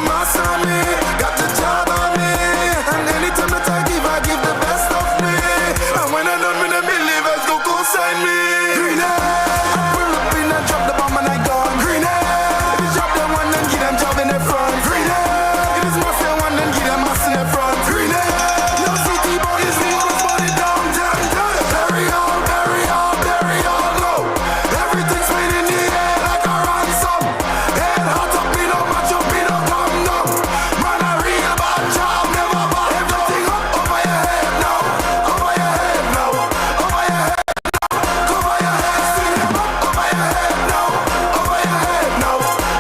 mass on me, got the job on me. And anytime that I give the best of me. And when I'm done with the believers, go co-sign me. Grenada, pull up in and drop the bomb and I gone. Grenada, if you drop them one, then give them job in the front. Grenada, if it's mass in one, then give them mass in the front. Grenada, no city boys, we wanna put it down, down, down. Bury all low. Everything's made in the air like a ransom. Head hot up, me no match up, me no come down. Man, a real bad job, never bad. Everything up over your head now, over your head now, over your head now, cover your head. Sing them up over your head now, over your head now,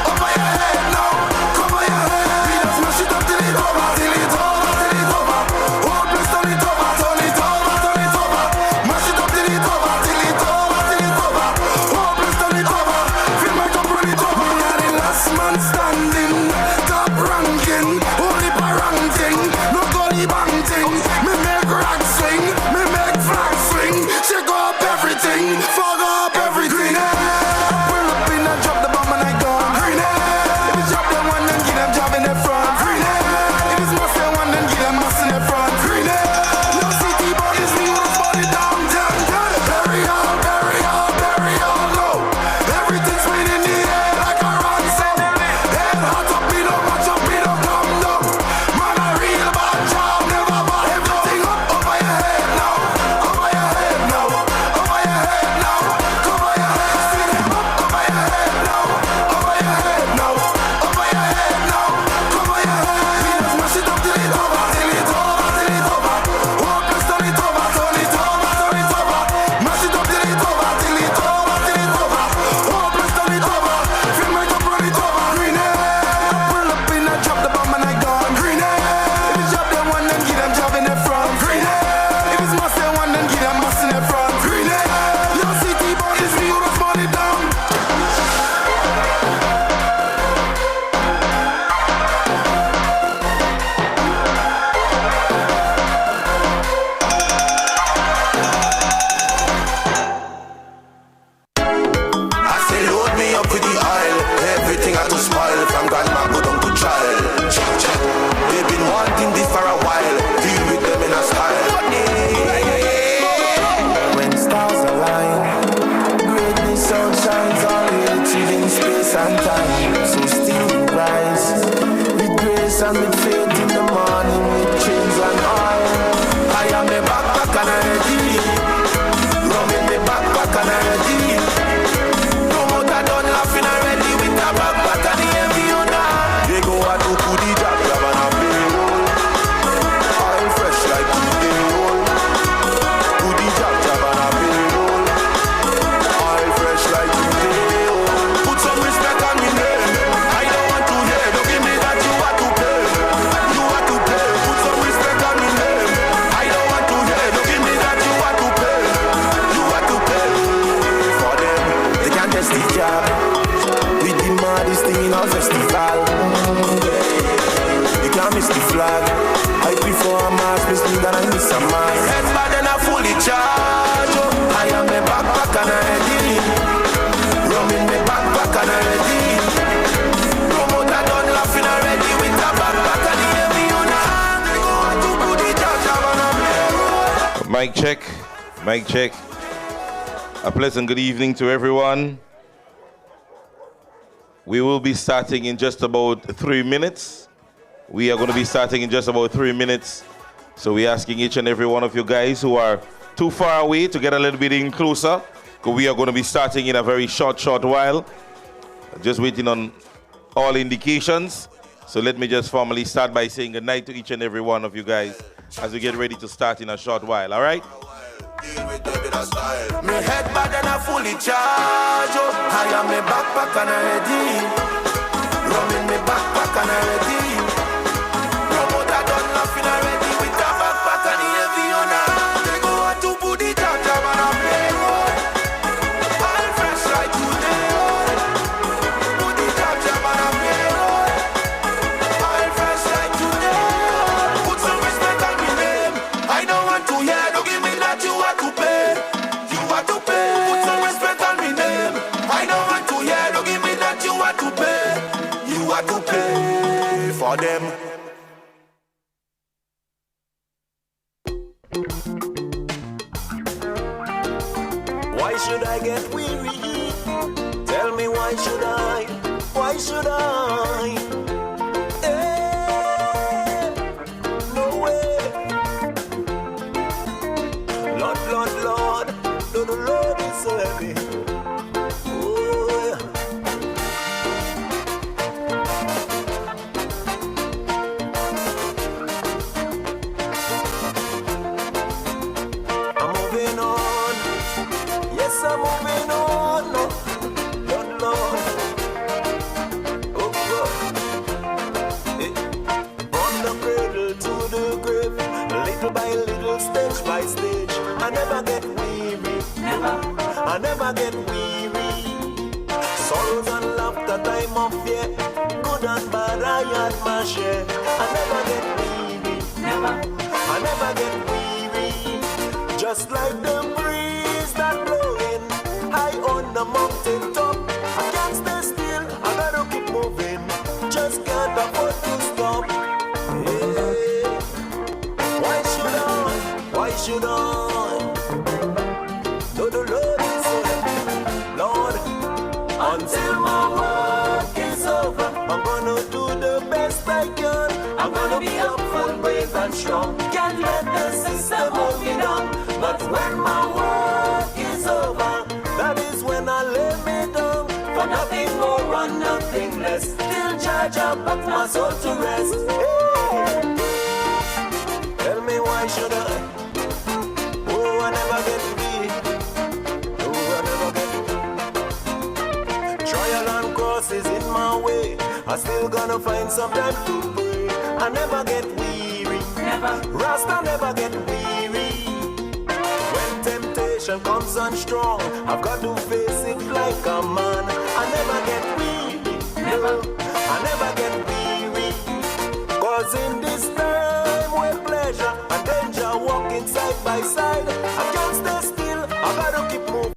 over your head now, cover your head. We just smash it up till it over, till it over, till it over. Whole place turn it over, turn it over, turn it over. Mash it up till it over, till it over, till it over. Whole place turn it over. Feel my cup run it over. Me are the last man standing, top ranking, only parenting, no gully banting. Me make rag swing, me make flag swing. Shake up everything, fog up everything. Pull up in and drop the bomb and I gone. If you drop them one, then give them job in the front. If it's mass in one, then give them mass in the front. No city boys, we wanna put it down, down, down. Bury all low. Everything's made in the air like a ransom. Head hot up, me no match up, me no come down. Man, a real bad job, never bad. Everything up over your head now, over your head now, over your head now, cover your head. Sing them up over your head now, over your head now, over your head now, cover your head. We just mash it up till it over, till it over, till it over. Whole place turn it over, turn it over, turn it over. Mash it up till it over, till it over, till it over. Whole place turn it over. Feel my cup run it over. Grenada, pull up in and drop the bomb and I gone. Grenada, if you drop them one, then give them job in the front. Grenada, if it's mass in one, then give them mass in the front. Grenada, yo city boys, we wanna put it down. I say load me up with the oil. Everything I to smile from grandma go down to child. Check, check. They've been wanting this for a while. Deal with them in a style. When stars align, greatness outshines all reality in space and time. So still we rise with grace and with faith in the morning, with chains and oil. I am a backpack and I'm ready. Rum in the backpack and I'm ready. Promoter done laughing already with a backpack and the heavy on that. They go out to put the job and a payroll. Oil fresh like today roll. Put the job and a payroll. Oil fresh like today roll. Put some respect on me name. I don't want to hear. Don't give me that you want to pay. You want to pay. Put some respect on me name. I don't want to hear. Don't give me that you want to pay. You want to pay for them. They can't test the job. With the maddest thing in our festival. You can't miss the flag. I prefer a mask missing than I miss a mask. Head bad and I fully charge. I am a backpack and I'm ready. Rum in my backpack and I'm ready. Promoter done laughing already with a backpack and the heavy on the hand. They go out to put the judge on a play. Mic check, mic check. A pleasant good evening to everyone. We will be starting in just about 3 minutes. We are going to be starting in just about 3 minutes. So we're asking each and every one of you guys who are too far away to get a little bit in closer, because we are going to be starting in a very short while. Just waiting on all indications. So let me just formally start by saying good night to each and every one of you guys as we get ready to start in a short while, all right? Me head bad and I fully charge. I am a backpack and I'm ready. Rum in me backpack and I'm ready. Promoter done laughing already with a backpack and the heavy on her. They go out to put the job and a payroll. All fresh like today. Put the job and a payroll. All fresh like today. Put some respect on me name. I don't want to hear. Don't give me that you want to pay. You want to pay. Put some respect on me name. I don't want to hear. Don't give me that you want to pay. You want to pay. for them. Why should I get weary? Tell me why should I? Why should I? Hey, no way. Lord, Lord, Lord, Lord, the Lord is so heavy. Oh, yeah. I'm moving on. Yes, I'm moving on. Lord, Lord. Oh, God. From the cradle to the grave, little by little, stage by stage. I never get weary. Never. I never get weary. Sorrows and laughter, time of fear. Good and bad, I had my share. I never get weary. Never. I never get weary. Just like the breeze that blowing high on the mountain top. I can't stay still, I gotta keep moving. Just can't afford to stop. Yeah. Why should I? Why should I? So the Lord is Lord, until my work is over, I'm gonna do the best I can. I'm gonna be up full, brave and strong. Can't let the system hold me down. But when my work is over, that is when I lay me down. For nothing more and nothing less. Still charge up, but my soul to rest. Hey. Tell me why should I? Oh, I never get weak. Oh, I never get. Trial and crosses in my way. I still gonna find some time to pray. I never get weary. Never. Rasta never get weary. When temptation comes on strong, I've got to face it like a man. I never get weary. Never. I never get weary. Cause in this time where pleasure and danger walking side by side, I can't stay still, I gotta keep moving.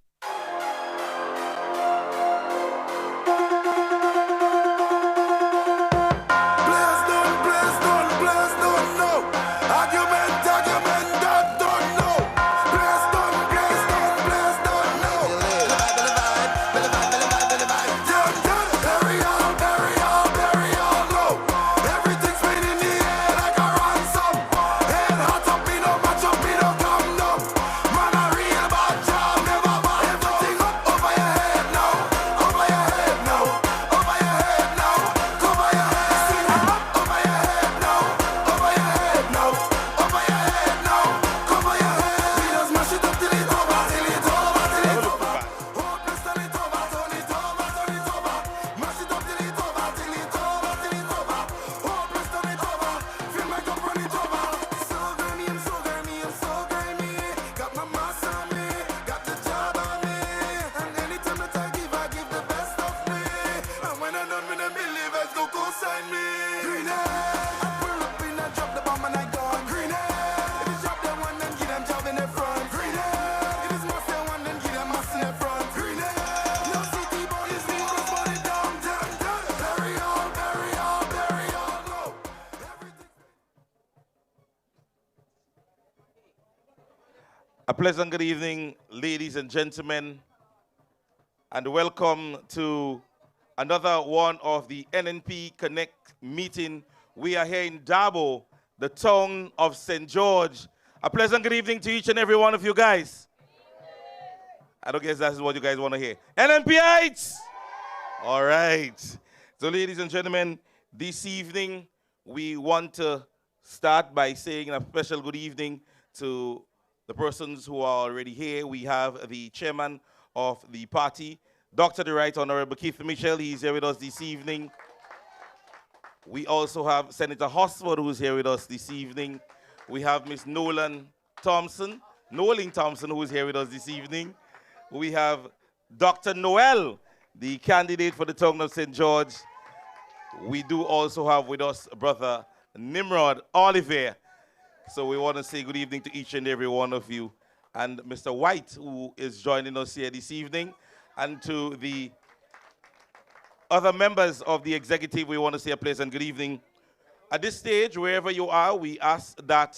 A pleasant good evening, ladies and gentlemen, and welcome to another one of the NNP Connect meeting. We are here in Dabo, the town of St. George. A pleasant good evening to each and every one of you guys. I don't guess that's what you guys want to hear. NNPites! All right. So, ladies and gentlemen, this evening we want to start by saying a special good evening to the persons who are already here. We have the chairman of the party, Dr. the Right Honorable Keith Mitchell. He's here with us this evening. We also have Senator Hosford, who's here with us this evening. We have Miss Nolan Thompson, Nolan Thompson, who's here with us this evening. We have Dr. Noel, the candidate for the town of St. George. We do also have with us Brother Nimrod Oliver. So we want to say good evening to each and every one of you. And Mr. Dwight, who is joining us here this evening. And to the other members of the executive, we want to say a pleasant good evening. At this stage, wherever you are, we ask that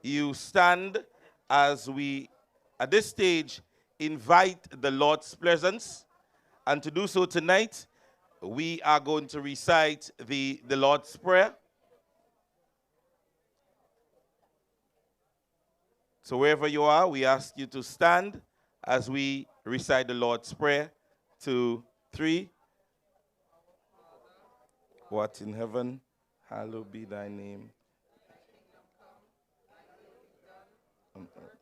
you stand as we, at this stage, invite the Lord's presence. And to do so tonight, we are going to recite the Lord's Prayer. So wherever you are, we ask you to stand as we recite the Lord's Prayer. 2, 3. What in heaven, hallowed be thy name. On earth.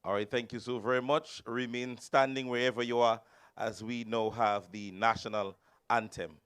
All right, thank you so very much. Remain standing wherever you are as we now have the national anthem.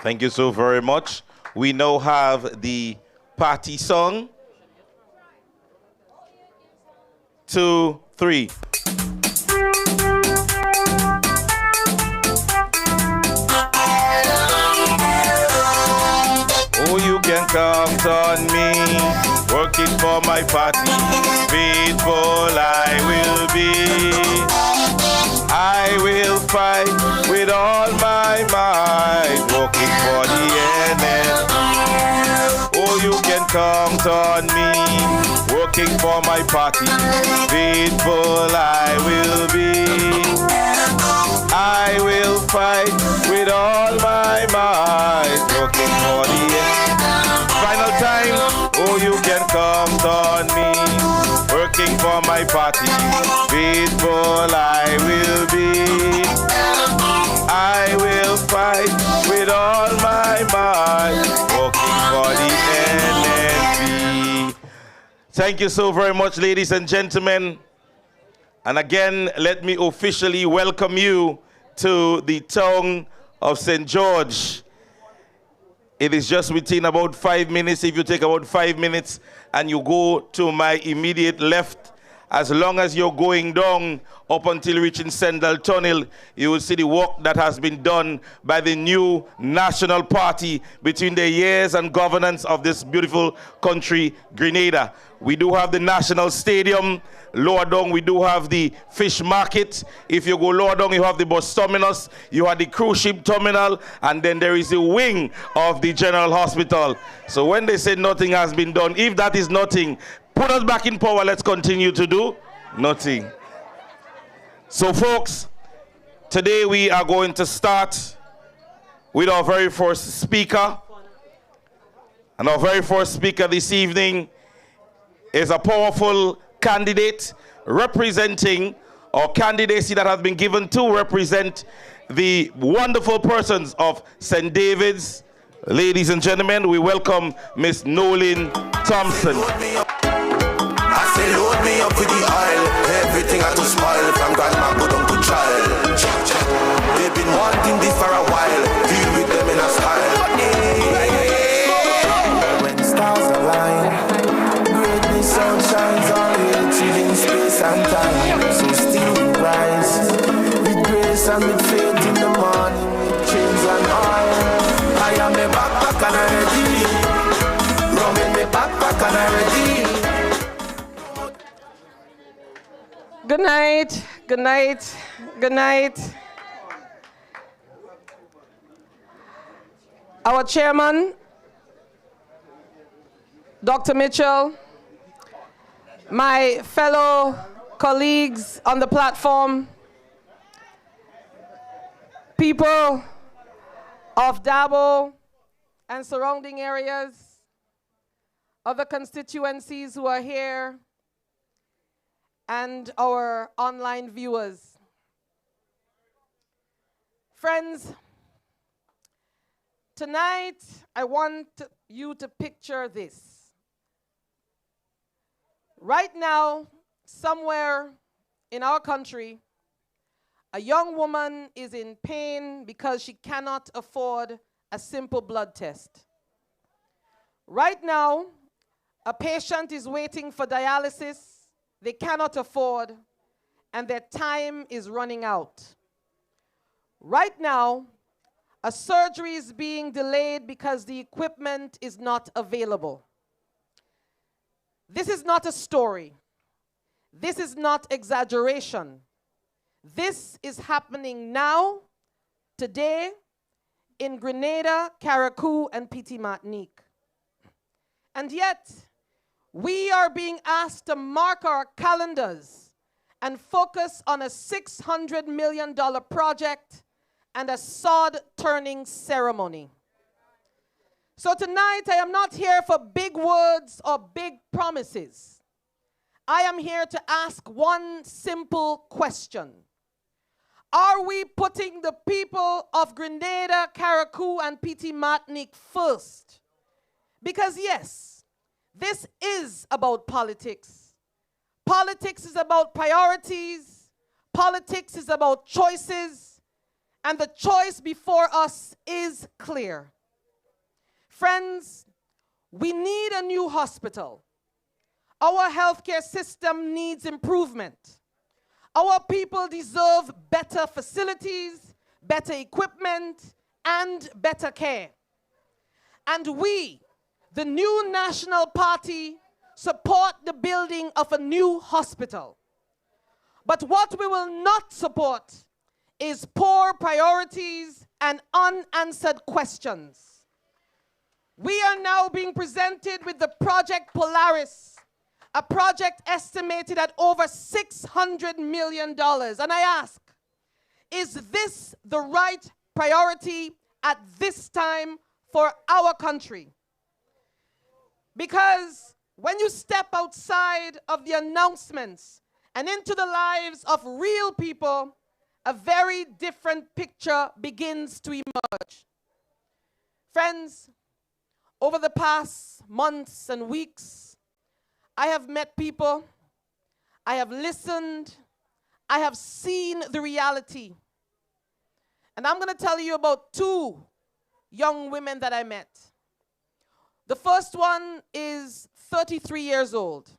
Thank you so very much. We now have the party song. 2, 3. Oh, you can count on me, working for my party. Faithful I will be. I will fight with all my might, working for the NNP. Oh, you can count on me, working for my party. Faithful I will be. I will fight with all my might, working for the NNP. Final time. Oh, you can count on me, working for my party. Faithful I will be. I will fight with all my might, working for the NNP. Thank you so very much, ladies and gentlemen. And again, let me officially welcome you to the town of St. George. It is just within about 5 minutes. If you take about 5 minutes and you go to my immediate left, as long as you're going down up until reaching Sendal Tunnel, you will see the work that has been done by the new national party between the years and governance of this beautiful country, Grenada. We do have the National Stadium. Lower down, we do have the fish market. If you go lower down, you have the bus terminus, you have the cruise ship terminal, and then there is a wing of the General Hospital. So when they say nothing has been done, if that is nothing, put us back in power, let's continue to do nothing. So folks, today we are going to start with our very first speaker. And our very first speaker this evening is a powerful candidate representing, or candidacy that has been given to represent the wonderful persons of St. David's. Ladies and gentlemen, we welcome Miss Nolan Thompson. I say load me up with the oil, everything I to spoil from grandma go down to child. They've been wanting this for a while, deal with them in a style. Good night, good night, good night. Our chairman, Dr. Mitchell, my fellow colleagues on the platform, people of Dabo and surrounding areas, other constituencies who are here, and our online viewers. Friends, tonight I want you to picture this. Right now, somewhere in our country, a young woman is in pain because she cannot afford a simple blood test. Right now, a patient is waiting for dialysis they cannot afford, and their time is running out. Right now, a surgery is being delayed because the equipment is not available. This is not a story. This is not exaggeration. This is happening now, today, in Grenada, Carriacou, and Petit Martinique. And yet, we are being asked to mark our calendars and focus on a $600 million project and a sod-turning ceremony. So tonight, I am not here for big words or big promises. I am here to ask one simple question. Are we putting the people of Grenada, Carriacou, and Petit Martinique first? Because yes, this is about politics. Politics is about priorities. Politics is about choices. And the choice before us is clear. Friends, we need a new hospital. Our healthcare system needs improvement. Our people deserve better facilities, better equipment, and better care. And we, the new National Party, support the building of a new hospital. But what we will not support is poor priorities and unanswered questions. We are now being presented with the Project Polaris, a project estimated at over $600 million. And I ask, is this the right priority at this time for our country? Because when you step outside of the announcements and into the lives of real people, a very different picture begins to emerge. Friends, over the past months and weeks, I have met people, I have listened, I have seen the reality. And I'm going to tell you about two young women that I met. The first one is 33 years old.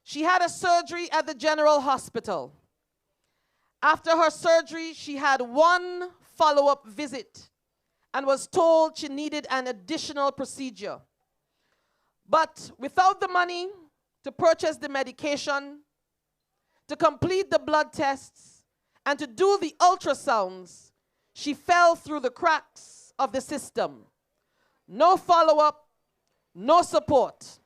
She had a surgery at the General Hospital. After her surgery, she had one follow-up visit and was told she needed an additional procedure. But without the money to purchase the medication, to complete the blood tests, and to do the ultrasounds, she fell through the cracks of the system. No follow-up, no support.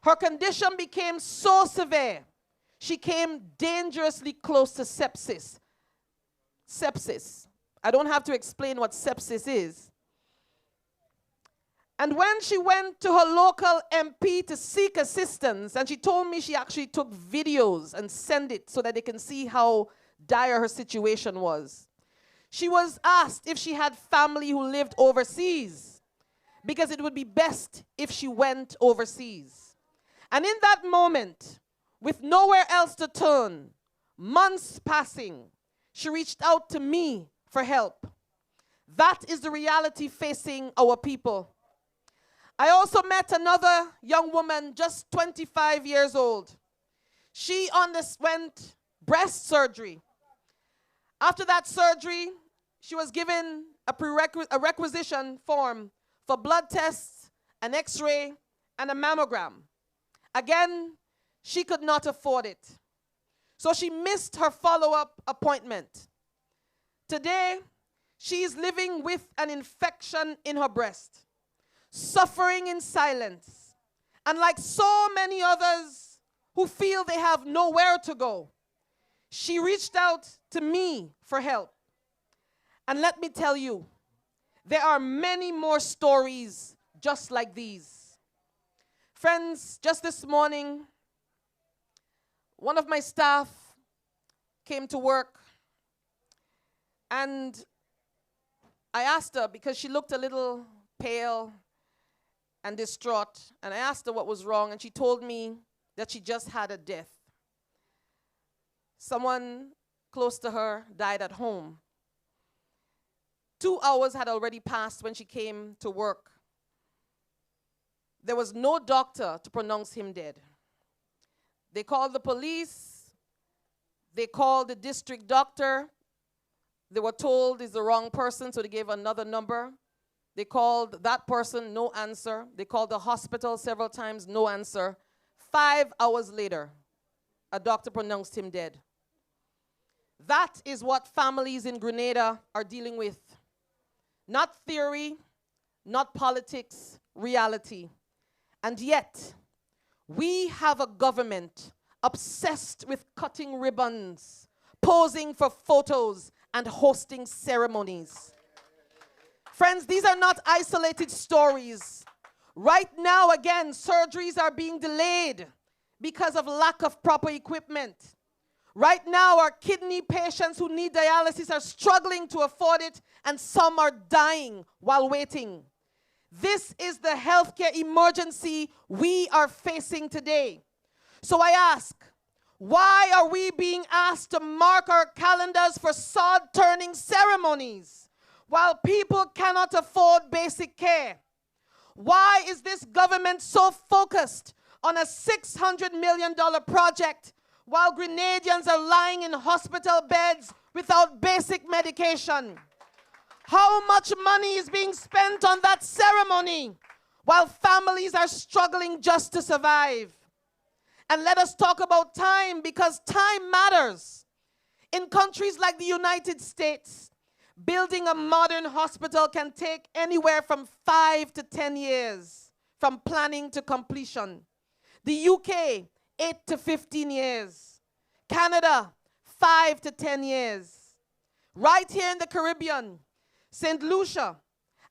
Her condition became so severe, she came dangerously close to sepsis. Sepsis. I don't have to explain what sepsis is. And when she went to her local MP to seek assistance, and she told me she actually took videos and sent it so that they can see how dire her situation was. She was asked if she had family who lived overseas, because it would be best if she went overseas. And in that moment, with nowhere else to turn, months passing, she reached out to me for help. That is the reality facing our people. I also met another young woman, just 25 years old. She underwent breast surgery. After that surgery, she was given a requisition form for blood tests, an X-ray, and a mammogram. Again, she could not afford it. So she missed her follow-up appointment. Today, she is living with an infection in her breast, suffering in silence. And like so many others who feel they have nowhere to go, she reached out to me for help. And let me tell you, there are many more stories just like these. Friends, just this morning, one of my staff came to work, and I asked her, because she looked a little pale and distraught, and I asked her what was wrong, and she told me that she just had a death. Someone close to her died at home. 2 hours had already passed when she came to work. There was no doctor to pronounce him dead. They called the police. They called the district doctor. They were told it's the wrong person, so they gave another number. They called that person, no answer. They called the hospital several times, no answer. 5 hours later, a doctor pronounced him dead. That is what families in Grenada are dealing with. Not theory, not politics, reality. And yet, we have a government obsessed with cutting ribbons, posing for photos, and hosting ceremonies. Friends, these are not isolated stories. Right now, again, surgeries are being delayed because of lack of proper equipment. Right now, our kidney patients who need dialysis are struggling to afford it, and some are dying while waiting. This is the healthcare emergency we are facing today. So I ask, why are we being asked to mark our calendars for sod-turning ceremonies while people cannot afford basic care? Why is this government so focused on a $600 million project while Grenadians are lying in hospital beds without basic medication? How much money is being spent on that ceremony while families are struggling just to survive? And let us talk about time, because time matters. In countries like the United States, building a modern hospital can take anywhere from 5 to 10 years, from planning to completion. The UK, 8 to 15 years. Canada, 5 to 10 years. Right here in the Caribbean, St. Lucia,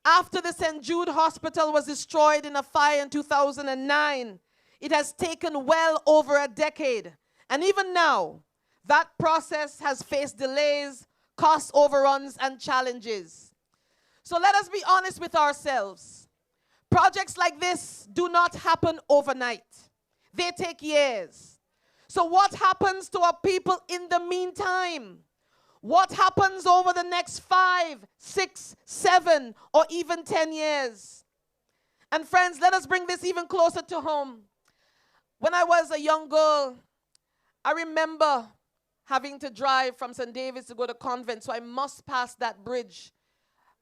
after the St. Jude Hospital was destroyed in a fire in 2009, it has taken well over a decade. And even now, that process has faced delays, cost overruns, and challenges. So let us be honest with ourselves. Projects like this do not happen overnight. They take years. So what happens to our people in the meantime? What happens over the next 5, 6, 7, or even 10 years? And friends, let us bring this even closer to home. When I was a young girl, I remember having to drive from St. David's to go to convent, so I must pass that bridge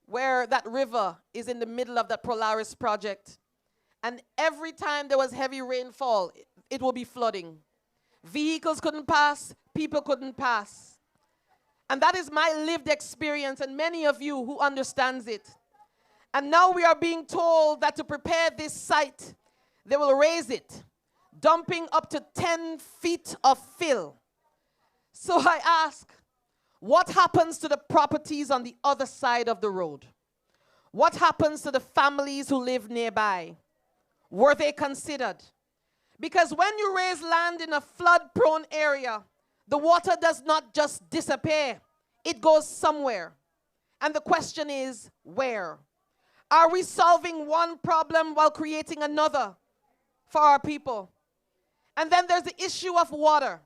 where that river is in the middle of that Polaris project. And every time there was heavy rainfall, it will be flooding. Vehicles couldn't pass, people couldn't pass. And that is my lived experience, and many of you who understands it. And now we are being told that to prepare this site, they will raise it, dumping up to 10 feet of fill. So I ask, what happens to the properties on the other side of the road? What happens to the families who live nearby? Were they considered? Because when you raise land in a flood-prone area, the water does not just disappear. It goes somewhere. And the question is, where? Are we solving one problem while creating another for our people? And then there's the issue of water.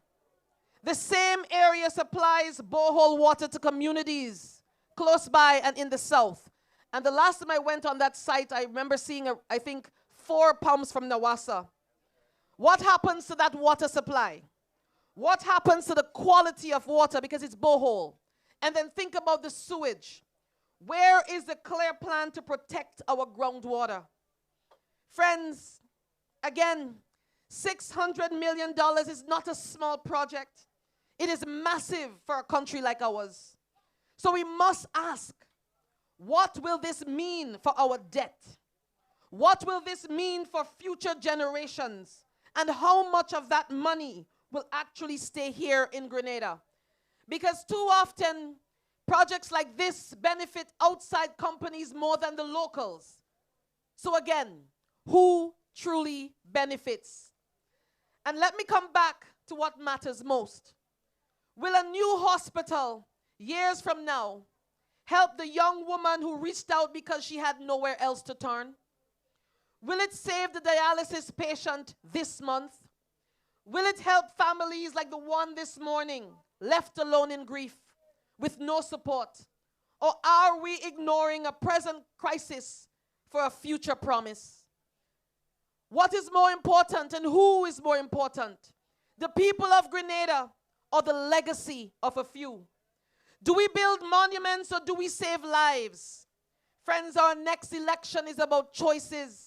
The same area supplies borehole water to communities close by and in the south. And the last time I went on that site, I remember seeing, I think, 4 pumps from Nawasa. What happens to that water supply? What happens to the quality of water because it's borehole? And then think about the sewage. Where is the clear plan to protect our groundwater? Friends, again, $600 million is not a small project. It is massive for a country like ours. So we must ask, what will this mean for our debt? What will this mean for future generations? And how much of that money will actually stay here in Grenada? Because too often, projects like this benefit outside companies more than the locals. So again, who truly benefits? And let me come back to what matters most. Will a new hospital, years from now, help the young woman who reached out because she had nowhere else to turn? Will it save the dialysis patient this month? Will it help families like the one this morning, left alone in grief, with no support? Or are we ignoring a present crisis for a future promise? What is more important and who is more important? The people of Grenada or the legacy of a few? Do we build monuments or do we save lives? Friends, our next election is about choices.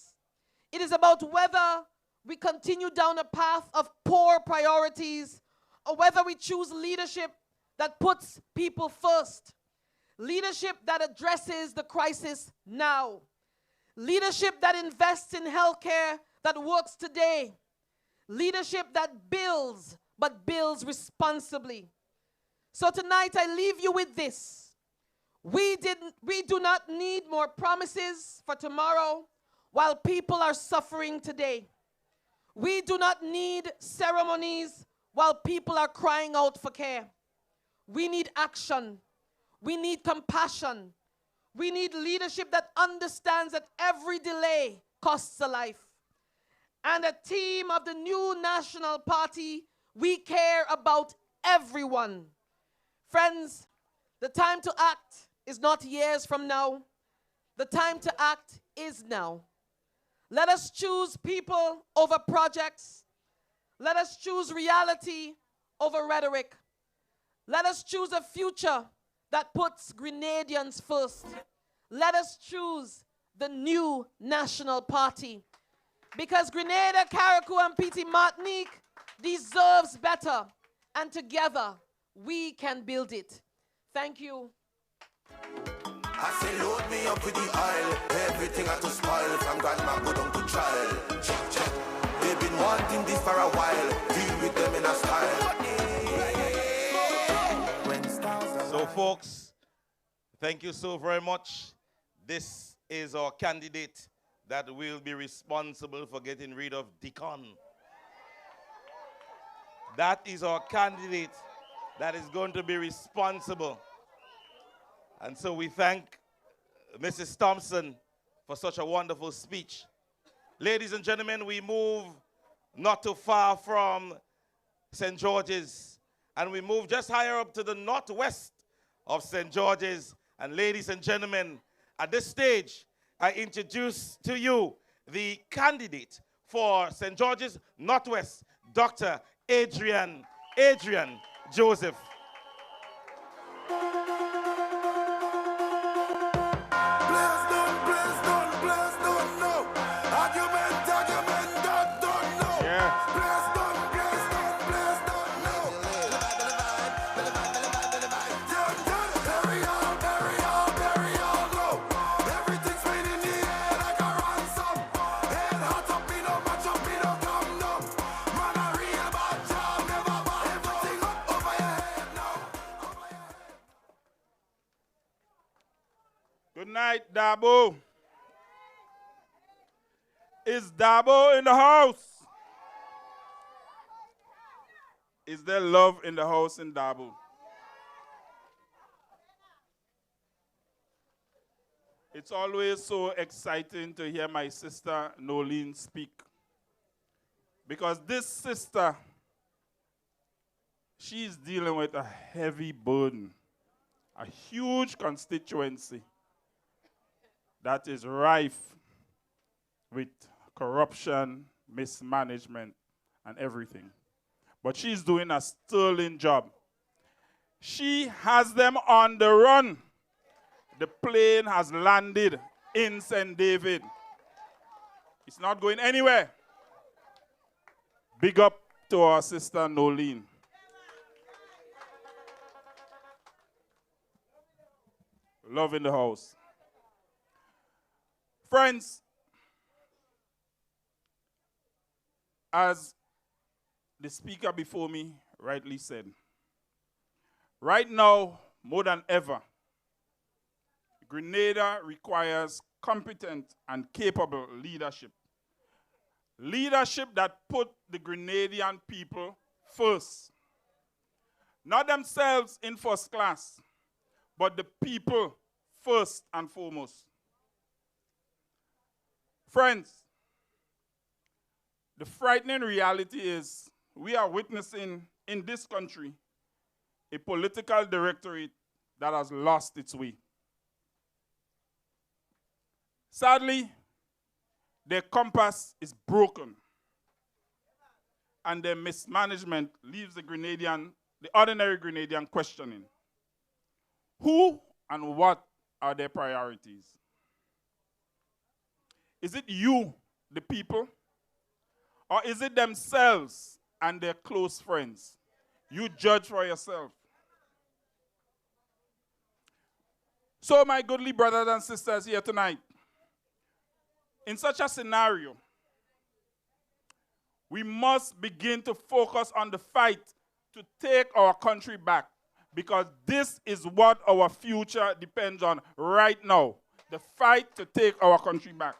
It is about whether we continue down a path of poor priorities or whether we choose leadership that puts people first. Leadership that addresses the crisis now. Leadership that invests in healthcare that works today. Leadership that builds, but builds responsibly. So tonight I leave you with this. We do not need more promises for tomorrow while people are suffering today. We do not need ceremonies while people are crying out for care. We need action. We need compassion. We need leadership that understands that every delay costs a life. And a team of the new National Party, we care about everyone. Friends, the time to act is not years from now. The time to act is now. Let us choose people over projects. Let us choose reality over rhetoric. Let us choose a future that puts Grenadians first. Let us choose the new National Party. Because Grenada, Carriacou, and Petite Martinique deserves better. And together, we can build it. Thank you. I say load me up with the oil. Everything I to spoil from grandma go down to trial. Check, check. They've been wanting this for a while. Deal with them in a style. So folks, thank you so very much. This is our candidate that will be responsible for getting rid of Deacon. That is our candidate that is going to be responsible. And so we thank Mrs. Thompson for such a wonderful speech. Ladies and gentlemen, we move not too far from St. George's, and we move just higher up to the northwest of St. George's. And ladies and gentlemen, at this stage, I introduce to you the candidate for St. George's Northwest, Dr. Adrien Joseph. Good night, Dabo. Is Dabo in the house? Is there love in the house in Dabo? It's always so exciting to hear my sister Nolan speak. Because this sister, she's dealing with a heavy burden, a huge constituency that is rife with corruption, mismanagement, and everything. But she's doing a sterling job. She has them on the run. The plane has landed in St. David. It's not going anywhere. Big up to our sister Nolan. Love in the house. Friends, as the speaker before me rightly said, right now, more than ever, Grenada requires competent and capable leadership. Leadership that put the Grenadian people first. Not themselves in first class, but the people first and foremost. Friends, the frightening reality is we are witnessing in this country a political directorate that has lost its way. Sadly, their compass is broken, and their mismanagement leaves the ordinary Grenadian questioning. Who and what are their priorities? Is it you, the people? Or is it themselves and their close friends? You judge for yourself. So, my goodly brothers and sisters here tonight, in such a scenario, we must begin to focus on the fight to take our country back, because this is what our future depends on right now, the fight to take our country back.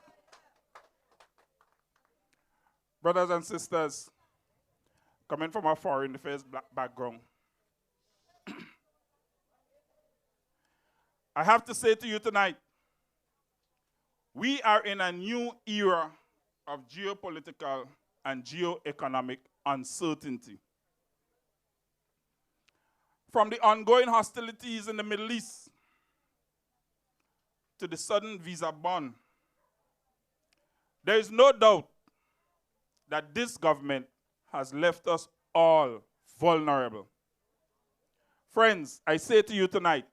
Brothers and sisters, coming from a foreign affairs background, I have to say to you tonight, we are in a new era of geopolitical and geoeconomic uncertainty. From the ongoing hostilities in the Middle East to the sudden visa ban, there is no doubt that this government has left us all vulnerable. Friends, I say to you tonight,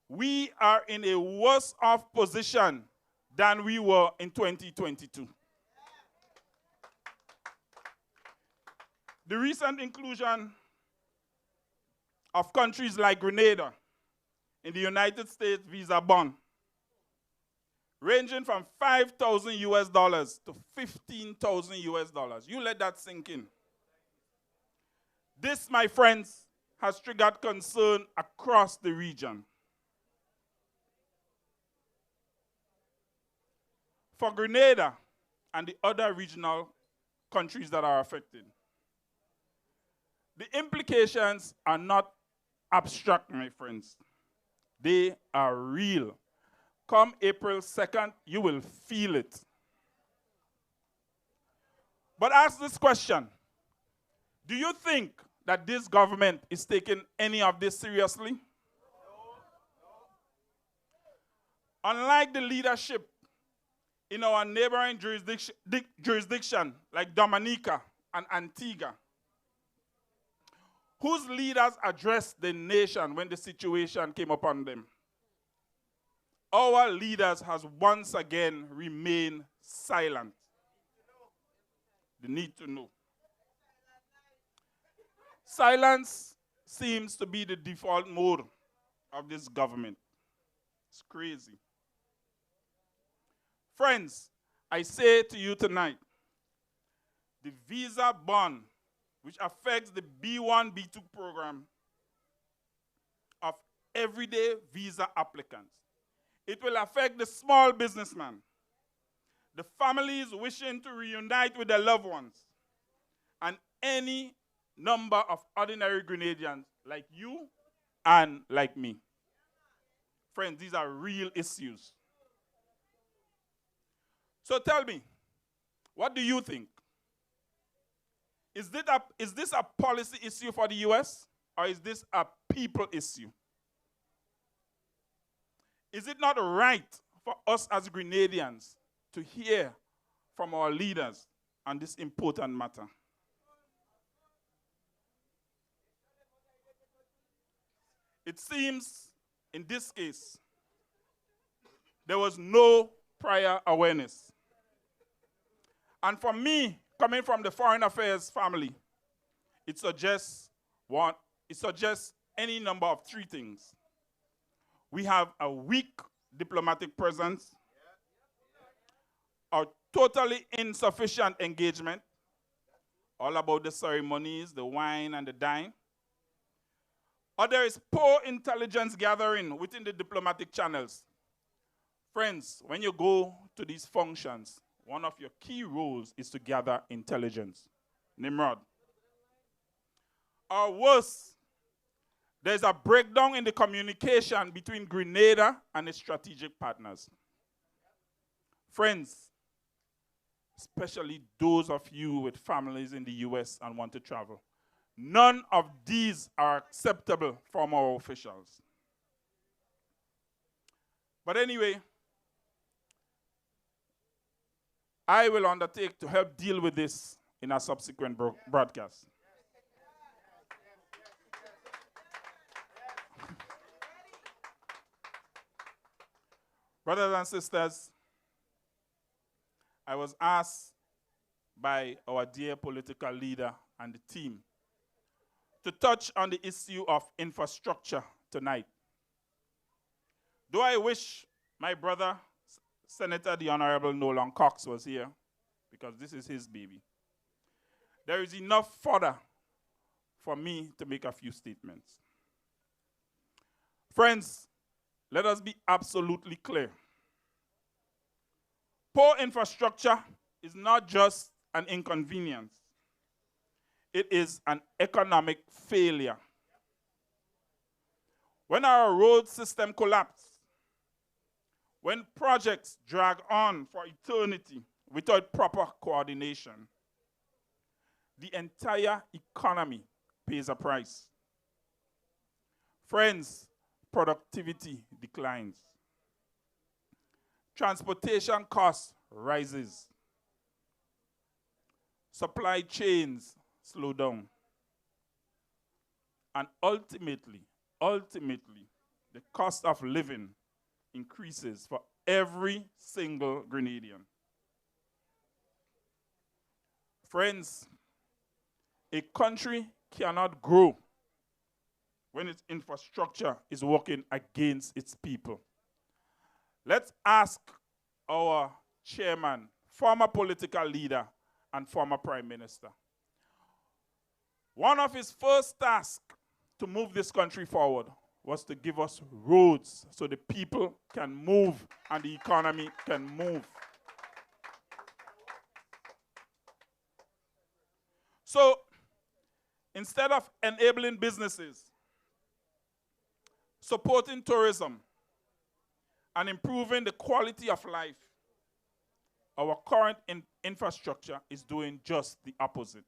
we are in a worse off position than we were in 2022. The recent inclusion of countries like Grenada in the United States visa ban, ranging from $5,000 to $15,000. You let that sink in. This, my friends, has triggered concern across the region. For Grenada and the other regional countries that are affected, the implications are not abstract, my friends. They are real. Come April 2nd, you will feel it. But ask this question. Do you think that this government is taking any of this seriously? Unlike the leadership in our neighboring jurisdiction like Dominica and Antigua, whose leaders addressed the nation when the situation came upon them, our leaders has once again remained silent. They need to know. Silence seems to be the default mode of this government. It's crazy. Friends, I say to you tonight, the visa ban, which affects the B1, B2 program of everyday visa applicants, it will affect the small businessman, the families wishing to reunite with their loved ones, and any number of ordinary Grenadians like you and like me. Friends, these are real issues. So tell me, what do you think? Is this a policy issue for the US, or is this a people issue? Is it not right for us as Grenadians to hear from our leaders on this important matter? It seems in this case, there was no prior awareness. And for me, coming from the foreign affairs family, it suggests any number of three things. We have a weak diplomatic presence, a totally insufficient engagement, all about the ceremonies, the wine and the dine. Or there is poor intelligence gathering within the diplomatic channels. Friends, when you go to these functions, one of your key roles is to gather intelligence. Nimrod. Or worse, there's a breakdown in the communication between Grenada and its strategic partners. Friends, especially those of you with families in the US and want to travel, none of these are acceptable from our officials. But anyway, I will undertake to help deal with this in a subsequent broadcast. Brothers and sisters, I was asked by our dear political leader and the team to touch on the issue of infrastructure tonight. Though I wish my brother, Senator the Honorable Nolan Cox, was here, because this is his baby, there is enough fodder for me to make a few statements. Friends, let us be absolutely clear. Poor infrastructure is not just an inconvenience. It is an economic failure. When our road system collapses, when projects drag on for eternity without proper coordination, the entire economy pays a price. Friends, productivity declines. Transportation costs rises. Supply chains slow down. And ultimately, the cost of living increases for every single Grenadian. Friends, a country cannot grow when its infrastructure is working against its people. Let's ask our chairman, former political leader, and former prime minister. One of his first tasks to move this country forward was to give us roads so the people can move and the economy can move. So, instead of enabling businesses, supporting tourism, and improving the quality of life, our current infrastructure is doing just the opposite.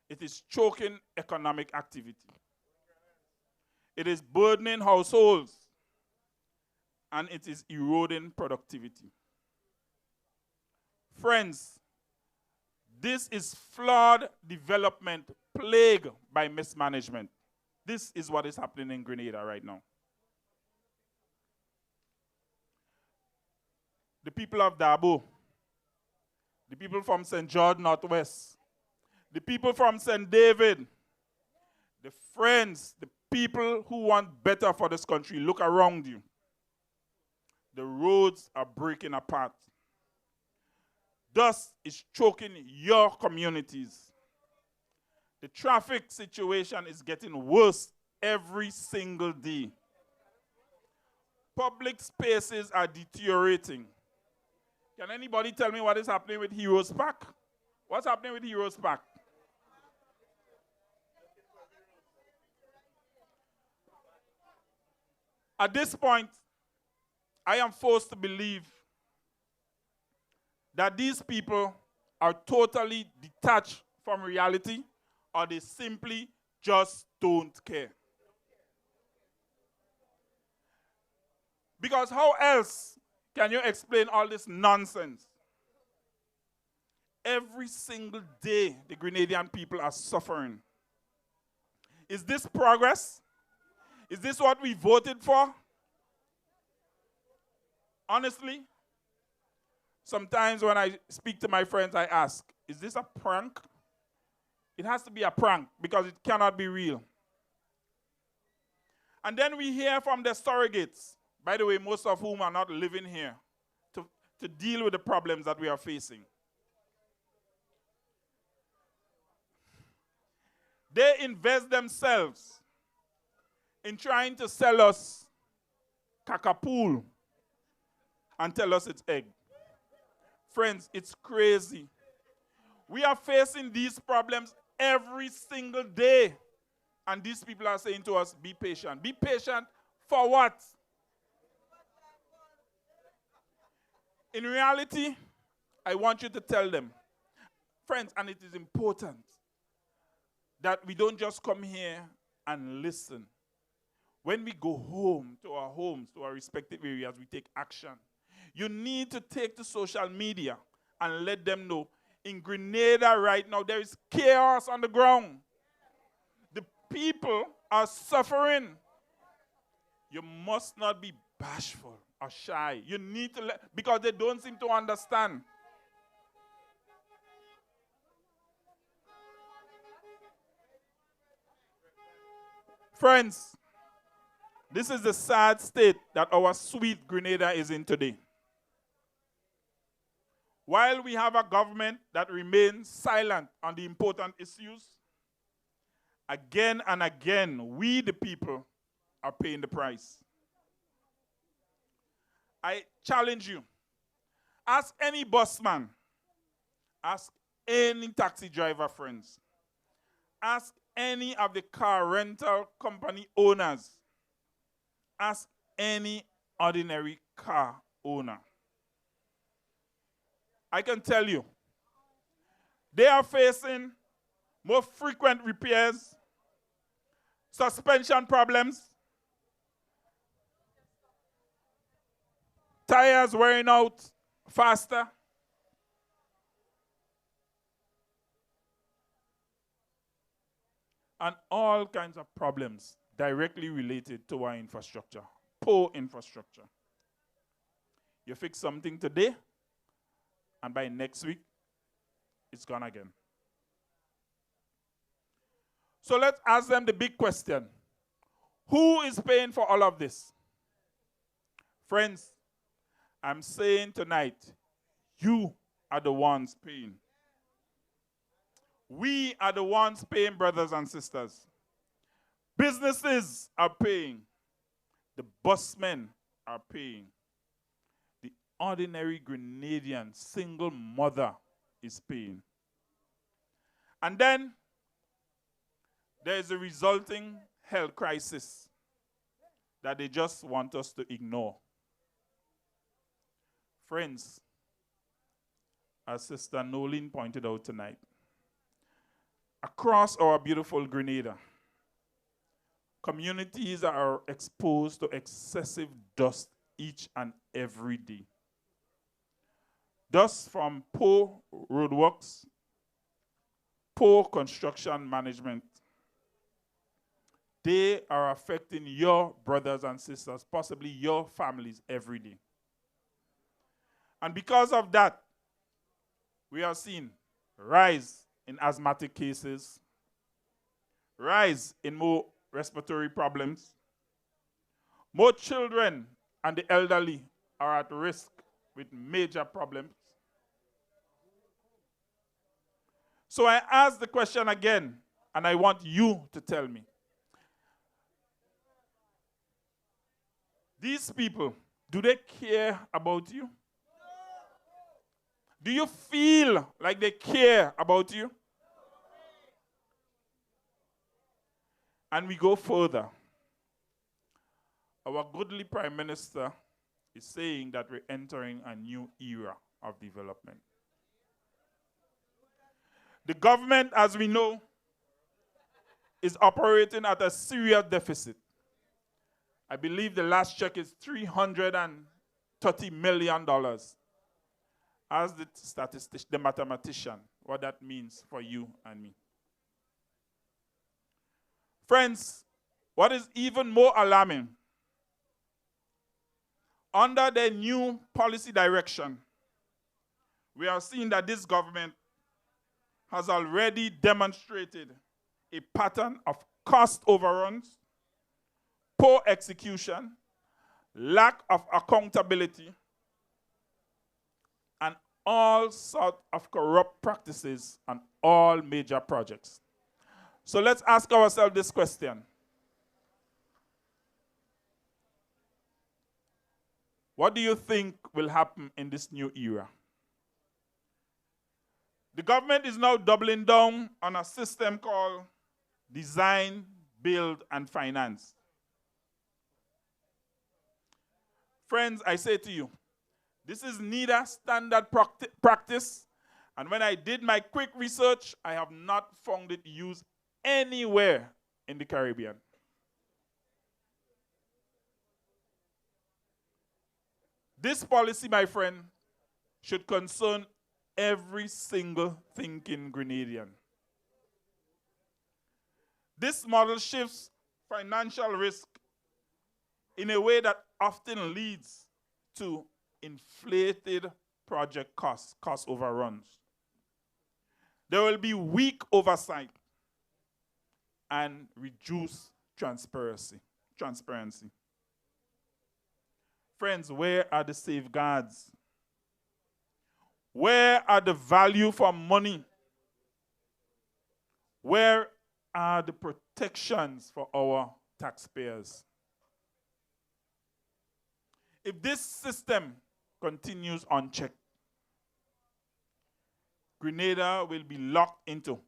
It is choking economic activity. It is burdening households, and it is eroding productivity. Friends, this is flawed development plagued by mismanagement. This is what is happening in Grenada right now. The people of Dabo, the people from St. George Northwest, the people from St. David, the friends, the people who want better for this country, look around you. The roads are breaking apart. Dust is choking your communities. The traffic situation is getting worse every single day. Public spaces are deteriorating. Can anybody tell me what is happening with Heroes Park? What's happening with Heroes Park? At this point, I am forced to believe that these people are totally detached from reality, or they simply just don't care. Because how else can you explain all this nonsense? Every single day, the Grenadian people are suffering. Is this progress? Is this what we voted for? Honestly, sometimes when I speak to my friends, I ask, is this a prank? It has to be a prank because it cannot be real. And then we hear from the surrogates, by the way, most of whom are not living here, to deal with the problems that we are facing. They invest themselves in trying to sell us kakapool and tell us it's egg. Friends, it's crazy. We are facing these problems every single day. And these people are saying to us, be patient. Be patient for what? In reality, I want you to tell them, friends, and it is important that we don't just come here and listen. When we go home, to our homes, to our respective areas, we take action. You need to take to social media and let them know. In Grenada right now, there is chaos on the ground. The people are suffering. You must not be bashful or shy. You need to because they don't seem to understand. Friends, this is the sad state that our sweet Grenada is in today. While we have a government that remains silent on the important issues, again and again, we the people are paying the price. I challenge you. Ask any busman. Ask any taxi driver friends. Ask any of the car rental company owners. Ask any ordinary car owner. I can tell you, they are facing more frequent repairs, suspension problems, tires wearing out faster, and all kinds of problems directly related to our infrastructure, poor infrastructure. You fix something today, and by next week, it's gone again. So let's ask them the big question. Who is paying for all of this? Friends, I'm saying tonight, you are the ones paying. We are the ones paying, brothers and sisters. Businesses are paying. The busmen are paying. The ordinary Grenadian single mother is paying. And then there is a resulting health crisis that they just want us to ignore. Friends, as Sister Nolan pointed out tonight, across our beautiful Grenada, communities are exposed to excessive dust each and every day. Dust from poor roadworks, poor construction management. They are affecting your brothers and sisters, possibly your families every day. And because of that, we are seeing rise in asthmatic cases, rise in more respiratory problems. More children and the elderly are at risk with major problems. So I ask the question again, and I want you to tell me. These people, do they care about you? Do you feel like they care about you? And we go further. Our goodly Prime Minister is saying that we're entering a new era of development. The government, as we know, is operating at a serious deficit. I believe the last check is $330 million. Ask the statistician, the mathematician, what that means for you and me. Friends, what is even more alarming, under the new policy direction, we are seeing that this government has already demonstrated a pattern of cost overruns, poor execution, lack of accountability, and all sorts of corrupt practices on all major projects. So let's ask ourselves this question. What do you think will happen in this new era? The government is now doubling down on a system called design, build, and finance. Friends, I say to you, this is neither standard practice, and when I did my quick research, I have not found it used anywhere in the Caribbean. This policy, my friend, should concern every single thinking Grenadian. This model shifts financial risk in a way that often leads to inflated project cost overruns. There will be weak oversight and reduced transparency. Friends, where are the safeguards? Where are the value for money? Where are the protections for our taxpayers? If this system continues unchecked, Grenada will be locked into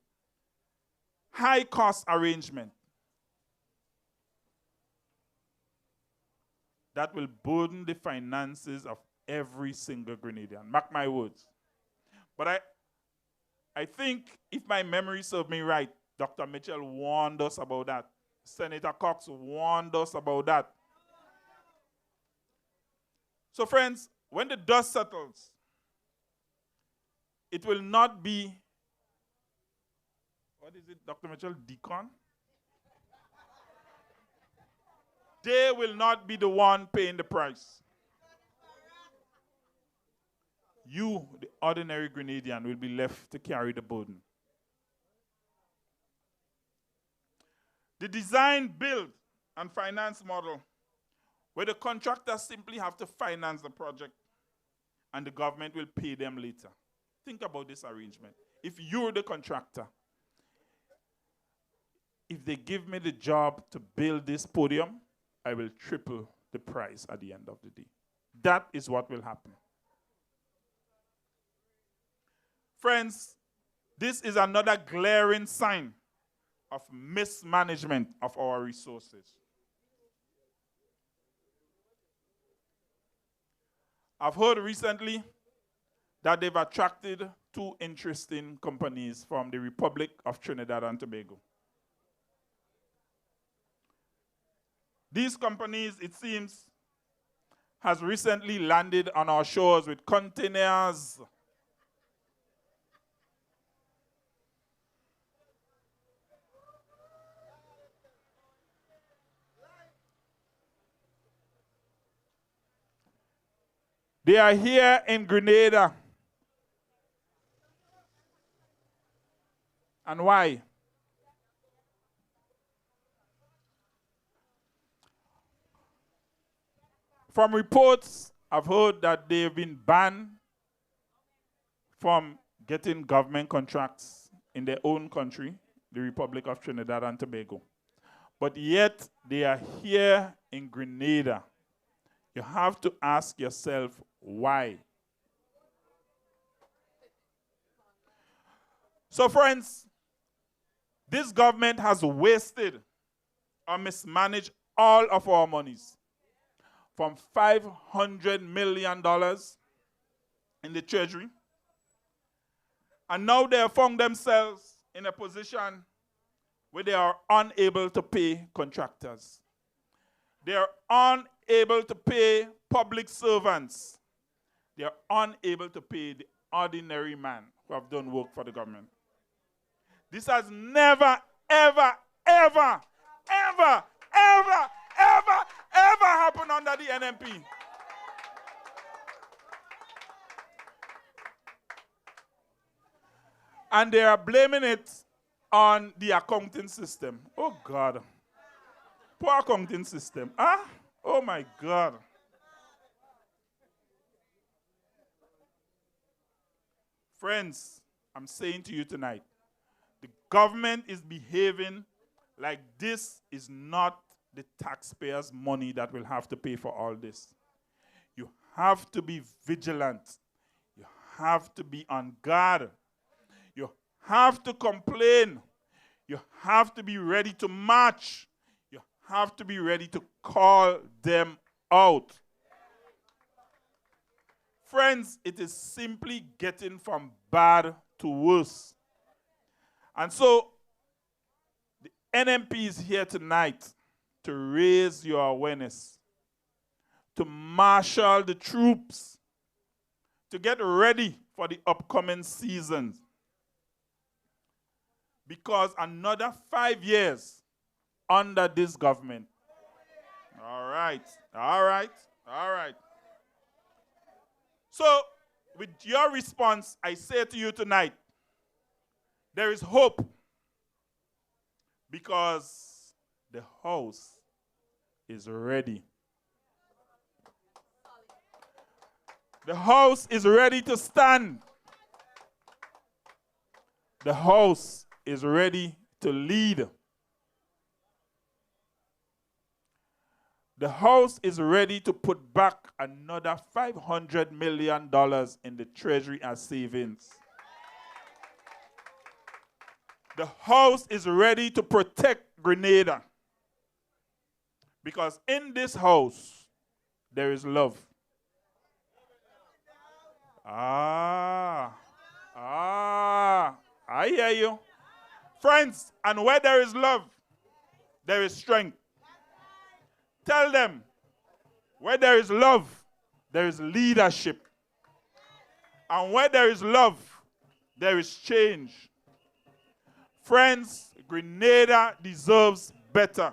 high-cost arrangement that will burden the finances of every single Grenadian. Mark my words. But I think, if my memory serves me right, Dr. Mitchell warned us about that. Senator Cox warned us about that. So friends, when the dust settles, it will not be, what is it, Dr. Mitchell, decon? They will not be the one paying the price. You, the ordinary Grenadian, will be left to carry the burden. The design, build, and finance model, where the contractors simply have to finance the project and the government will pay them later. Think about this arrangement. If you're the contractor, if they give me the job to build this podium, I will triple the price at the end of the day. That is what will happen. Friends, this is another glaring sign of mismanagement of our resources. I've heard recently that they've attracted 2 interesting companies from the Republic of Trinidad and Tobago. These companies, it seems, has recently landed on our shores with containers They are here in Grenada. And why? From reports, I've heard that they've been banned from getting government contracts in their own country, the Republic of Trinidad and Tobago. But yet, they are here in Grenada. You have to ask yourself, why? So friends, this government has wasted or mismanaged all of our monies. From $500 million in the treasury. And now they have found themselves in a position where they are unable to pay contractors. They are unable to pay public servants. They are unable to pay the ordinary man who have done work for the government. This has never, ever, ever, ever, ever, ever, ever happened under the NNP. And they are blaming it on the accounting system. Oh, God. Poor accounting system. Ah? Oh my God. Friends, I'm saying to you tonight, the government is behaving like this is not the taxpayers' money that will have to pay for all this. You have to be vigilant. You have to be on guard. You have to complain. You have to be ready to march. You have to be ready to call them out. Friends, it is simply getting from bad to worse. And so, the NNP is here tonight to raise your awareness, to marshal the troops, to get ready for the upcoming seasons. Because another 5 years under this government. All right. So, with your response, I say to you tonight, there is hope. Because the house is ready. The house is ready to stand. The house is ready to lead. The house is ready to put back another $500 million in the treasury as savings. The house is ready to protect Grenada. Because in this house, there is love. I hear you. Friends, and where there is love, there is strength. Tell them, where there is love, there is leadership. And where there is love, there is change. Friends, Grenada deserves better.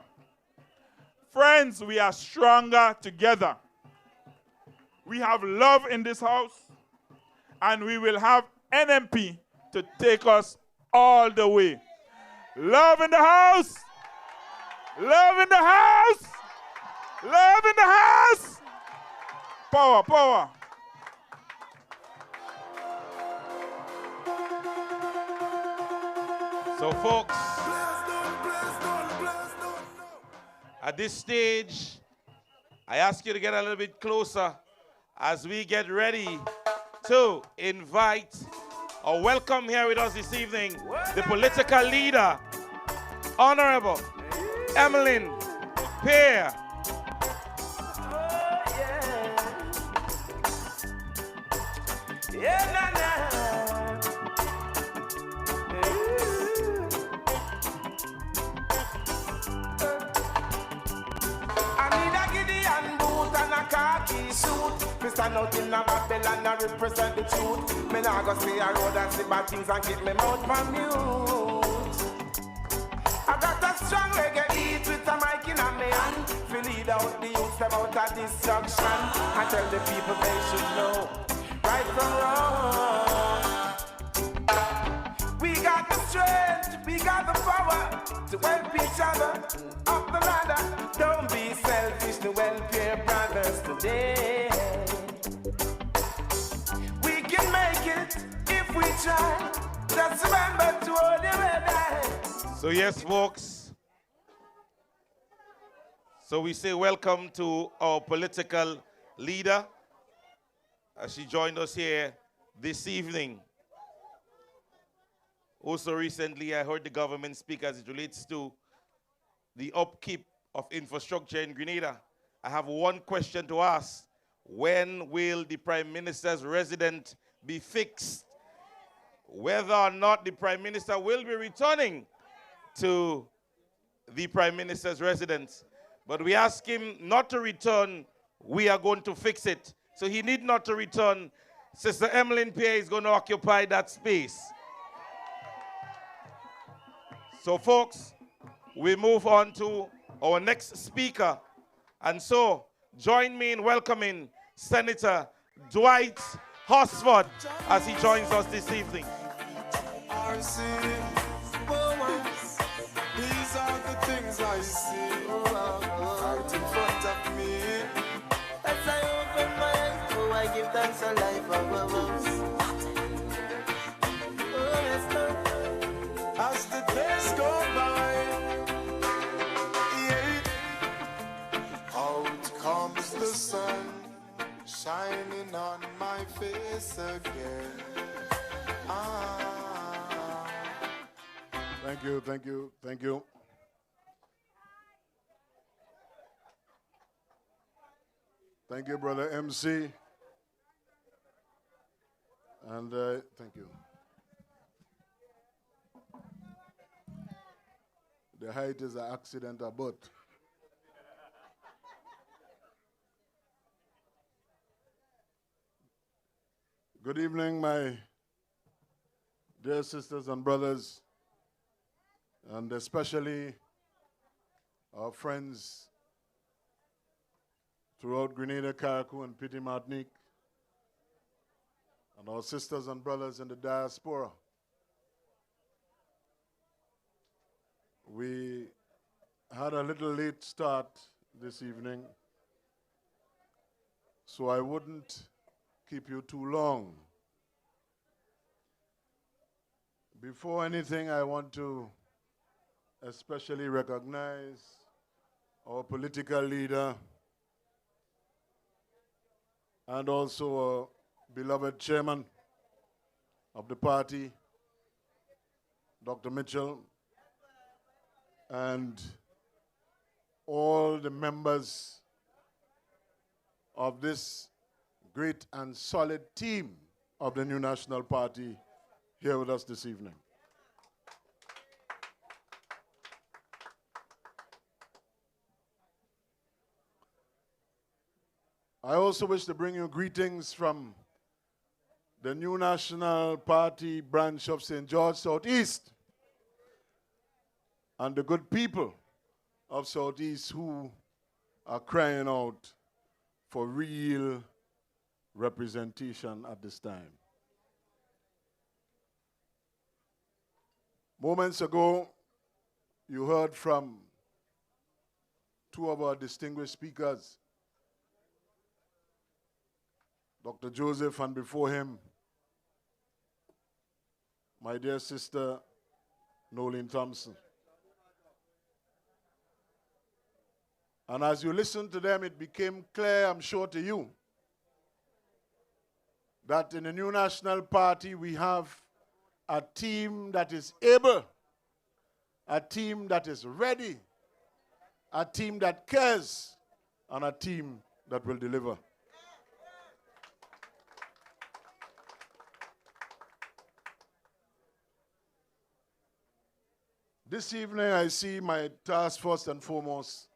Friends, we are stronger together. We have love in this house, and we will have NNP to take us all the way. Love in the house! Love in the house! Love in the house! Power, power. So, folks, at this stage, I ask you to get a little bit closer as we get ready to invite or welcome here with us this evening the political leader, Honorable Emiline Pierre. Stand out in a Babylon and represent the truth. Me nah go stay a road and see bad things and keep me mouth from mute. I got a strong reggae beat with a mic in a me hand. To lead out the youths them out of destruction. And tell the people they should know right from wrong. We got the strength, we got the power to help each other up the ladder. Don't be selfish to help your brothers today. If we try, just remember to hold your head. So yes, folks. So we say welcome to our political leader as she joined us here this evening. Also recently, I heard the government speak as it relates to the upkeep of infrastructure in Grenada. I have one question to ask. When will the Prime Minister's residence be fixed? Whether or not the Prime Minister will be returning to the Prime Minister's residence. But we ask him not to return, we are going to fix it. So he need not to return. Sister Emiline Pierre is going to occupy that space. So folks, we move on to our next speaker. And so, join me in welcoming Senator Dwight Hosford as he joins us this evening. These are the things I see. a life of a rose. Oh, yes, Lord. As the days go by, yeah, out comes the sun, shining on my face again. Ah. Thank you, thank you, thank you. Thank you, Brother MC. And thank you. The height is an accidental, but good evening, my dear sisters and brothers, and especially our friends throughout Grenada, Carriacou, and Petit Martinique, and our sisters and brothers in the diaspora. We had a little late start this evening, so I wouldn't keep you too long. Before anything, I want to especially recognize our political leader and also our beloved chairman of the party, Dr. Mitchell, and all the members of this great and solid team of the New National Party here with us this evening. I also wish to bring you greetings from the New National Party branch of St. George Southeast and the good people of Southeast who are crying out for real representation at this time. Moments ago, you heard from two of our distinguished speakers, Dr. Joseph, and before him, my dear sister, Nolan Thompson. And as you listened to them, it became clear, I'm sure to you, that in the New National Party we have a team that is able, a team that is ready, a team that cares, and a team that will deliver. This evening, I see my task first and foremost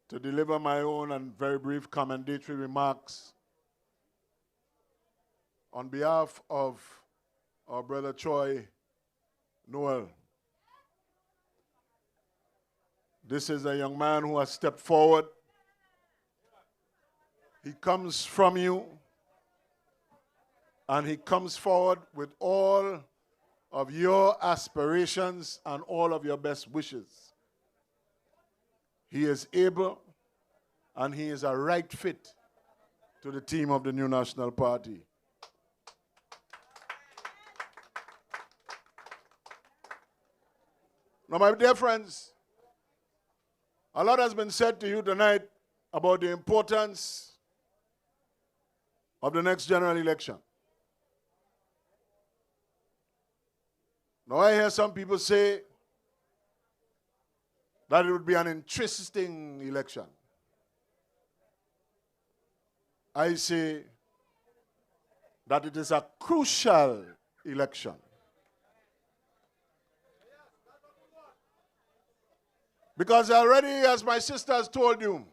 to deliver my own and very brief commendatory remarks on behalf of our brother Troy Noel. This is a young man who has stepped forward. He comes from you, and he comes forward with all of your aspirations and all of your best wishes. He is able, and he is a right fit to the team of the New National Party. Now, my dear friends, a lot has been said to you tonight about the importance of the next general election. Now, I hear some people say that it would be an interesting election. I say that it is a crucial election. Because already, as my sister has told you,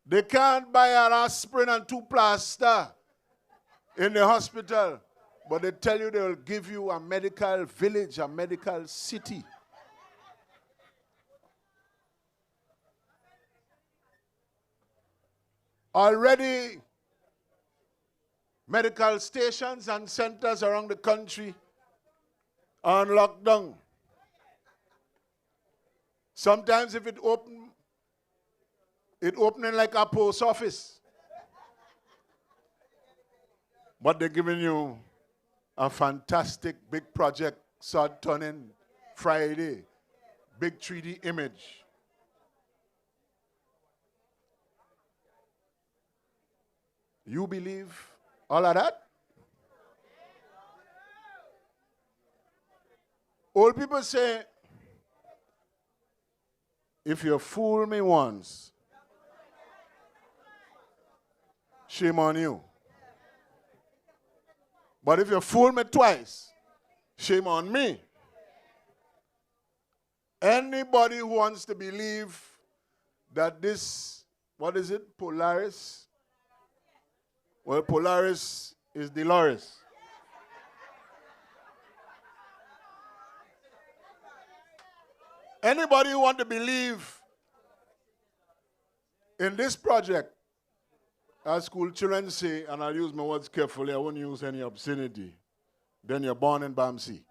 they can't buy an aspirin and 2 plaster in the hospital, but they tell you they will give you a medical village, a medical city. Already, medical stations and centers around the country are on lockdown. Sometimes if it opening like a post office. But they're giving you a fantastic big project, sod turning Friday, big 3D image. You believe all of that? Old people say, if you fool me once, shame on you. But if you fool me twice, shame on me. Anybody who wants to believe that this, what is it, Polaris? Well, Polaris is Dolores. Anybody who want to believe in this project, as school children say, and I'll use my words carefully, I won't use any obscenity, then you're born in Bamsi.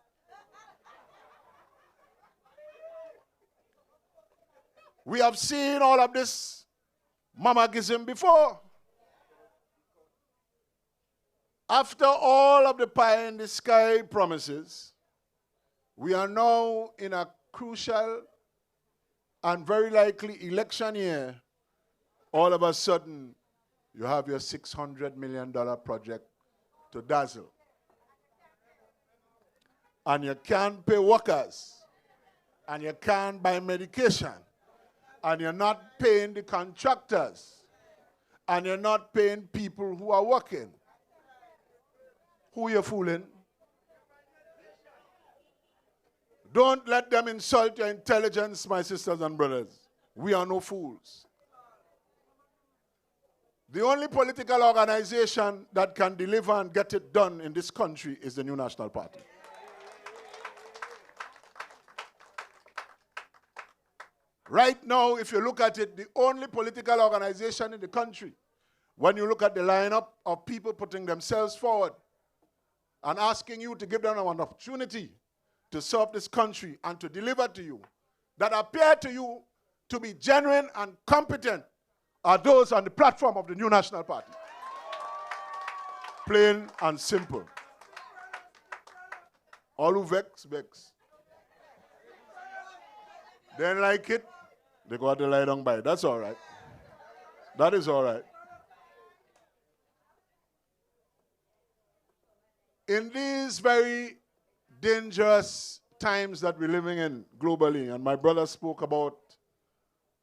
We have seen all of this mamagism before. After all of the pie in the sky promises, we are now in a crucial and very likely election year. All of a sudden, you have your $600 million project to dazzle. And you can't pay workers. And you can't buy medication. And you're not paying the contractors. And you're not paying people who are working. Who you fooling? Don't let them insult your intelligence, my sisters and brothers. We are no fools. The only political organization that can deliver and get it done in this country is the New National Party. Right now, if you look at it, the only political organization in the country, when you look at the lineup of people putting themselves forward and asking you to give them an opportunity to serve this country and to deliver to you, that appear to you to be genuine and competent, are those on the platform of the New National Party. Plain and simple. All who vex, vex. They don't like it, they go out to lie down by it. That's all right. That is all right. In these very dangerous times that we're living in globally, and my brother spoke about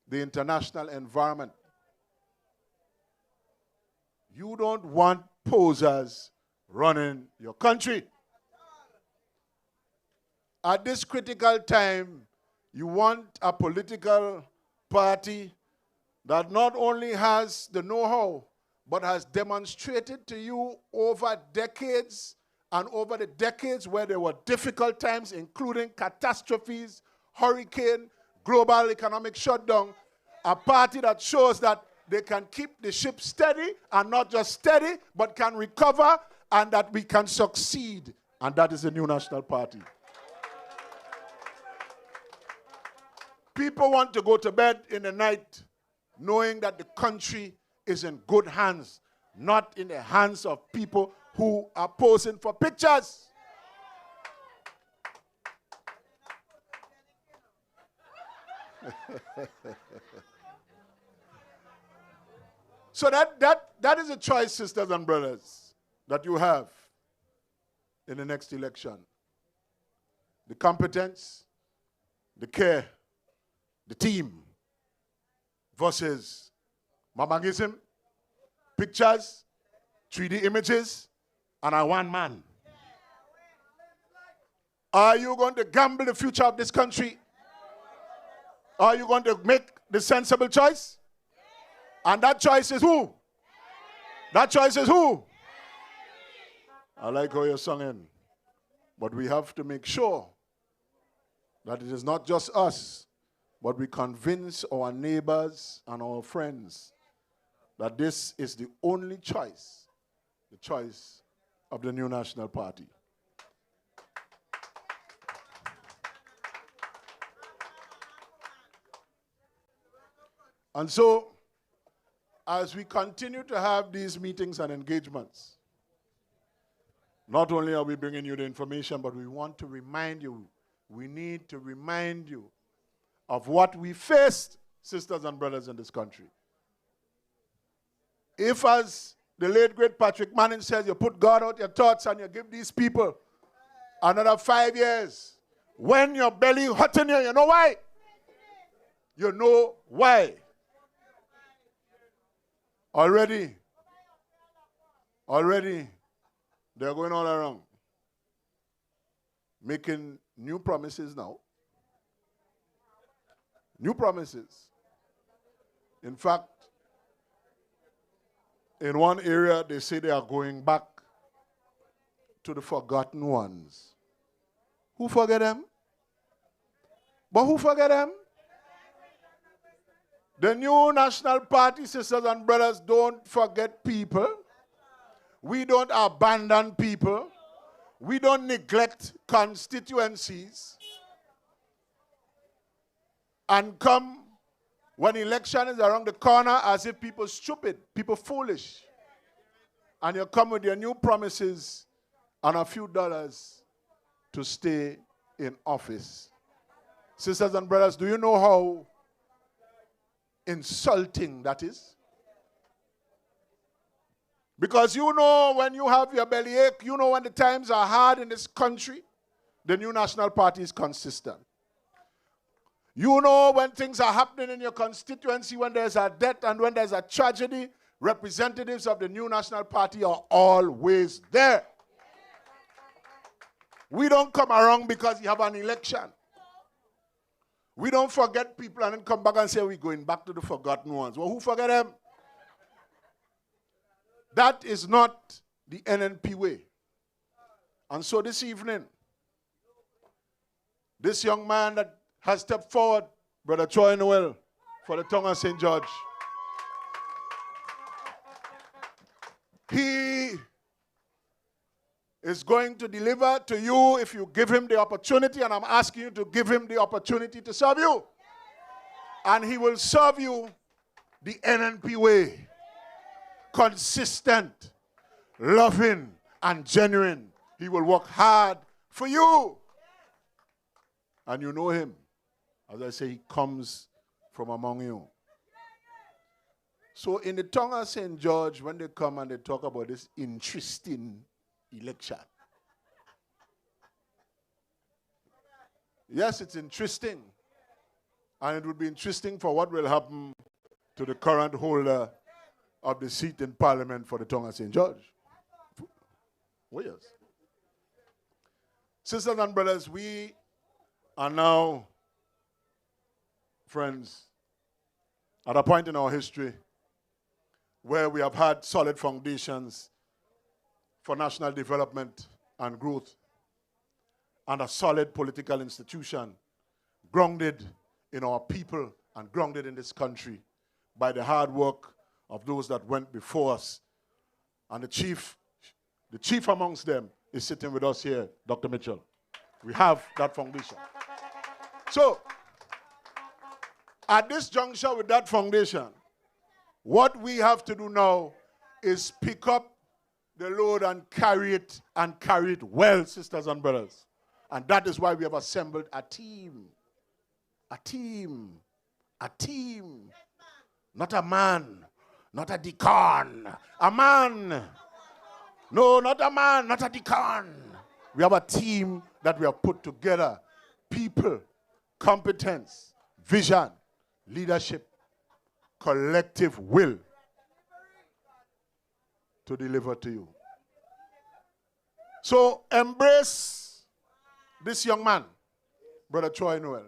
the international environment, you don't want posers running your country. At this critical time, you want a political party that not only has the know-how, but has demonstrated to you over decades and over the decades where there were difficult times, including catastrophes, hurricane, global economic shutdown, a party that shows that they can keep the ship steady, and not just steady, but can recover, and that we can succeed. And that is the New National Party. People want to go to bed in the night knowing that the country is in good hands, not in the hands of people who are posing for pictures. So that is a choice, sisters and brothers, that you have in the next election. The competence, the care, the team versus mamagism, pictures, 3D images, and a one man. Are you going to gamble the future of this country? Are you going to make the sensible choice? And that choice is who? That choice is who? I like how you're singing. But we have to make sure that it is not just us, but we convince our neighbors and our friends that this is the only choice, the choice of the New National Party. And so, as we continue to have these meetings and engagements, not only are we bringing you the information, but we want to remind you, we need to remind you of what we faced, sisters and brothers, in this country. If, as the late great Patrick Manning says, you put God out your thoughts and you give these people another 5 years, when your belly hot in you know why? You know why. Already, they're going all around, making new promises now. New promises. In fact, in one area, they say they are going back to the forgotten ones. Who forget them? But who forget them? The new National Party, sisters and brothers, don't forget people. We don't abandon people. We don't neglect constituencies. And come when election is around the corner as if people stupid, people foolish. And you come with your new promises and a few dollars to stay in office. Sisters and brothers, do you know how insulting that is? Because you know when you have your bellyache, you know when the times are hard in this country, the new National Party is consistent. You know when things are happening in your constituency, when there's a death and when there's a tragedy, representatives of the new National Party are always there. We don't come around because you have an election. We don't forget people and then come back and say we're going back to the forgotten ones. Well, who forget them? That is not the NNP way. And so this evening, this young man that has stepped forward, Brother Troy Noel, for the tongue of St. George, he is going to deliver to you if you give him the opportunity, and I'm asking you to give him the opportunity to serve you. And he will serve you the NNP way. Consistent, loving, and genuine. He will work hard for you. And you know him. As I say, he comes from among you. So in the tongue of St. George, when they come and they talk about this interesting election. Yes, it's interesting. And it would be interesting for what will happen to the current holder of the seat in Parliament for the tongue of St. George. Oh, yes. Sisters and brothers, we are now, friends, at a point in our history where we have had solid foundations for national development and growth and a solid political institution grounded in our people and grounded in this country by the hard work of those that went before us. And the chief amongst them is sitting with us here, Dr. Mitchell. We have that foundation. So, at this juncture with that foundation, what we have to do now is pick up the load and carry it well, sisters and brothers. And that is why we have assembled a team. A team. A team. Not a man. Not a deacon. A man. No, not a man, not a deacon. We have a team that we have put together. People, competence, vision, leadership, collective will to deliver to you. So embrace this young man, Brother Troy Noel.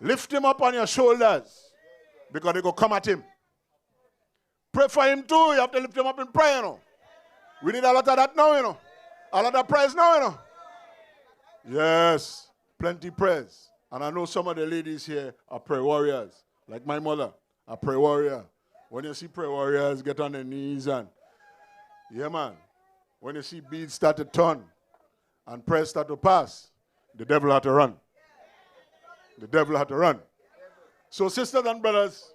Lift him up on your shoulders because they go come at him. Pray for him too. You have to lift him up in prayer, you know. We need a lot of that now, you know. A lot of prayers now, you know. Yes, plenty prayers. And I know some of the ladies here are prayer warriors. Like my mother, a prayer warrior. When you see prayer warriors, get on their knees and, yeah, man. When you see beads start to turn and prayers start to pass, the devil had to run. The devil had to run. So, sisters and brothers,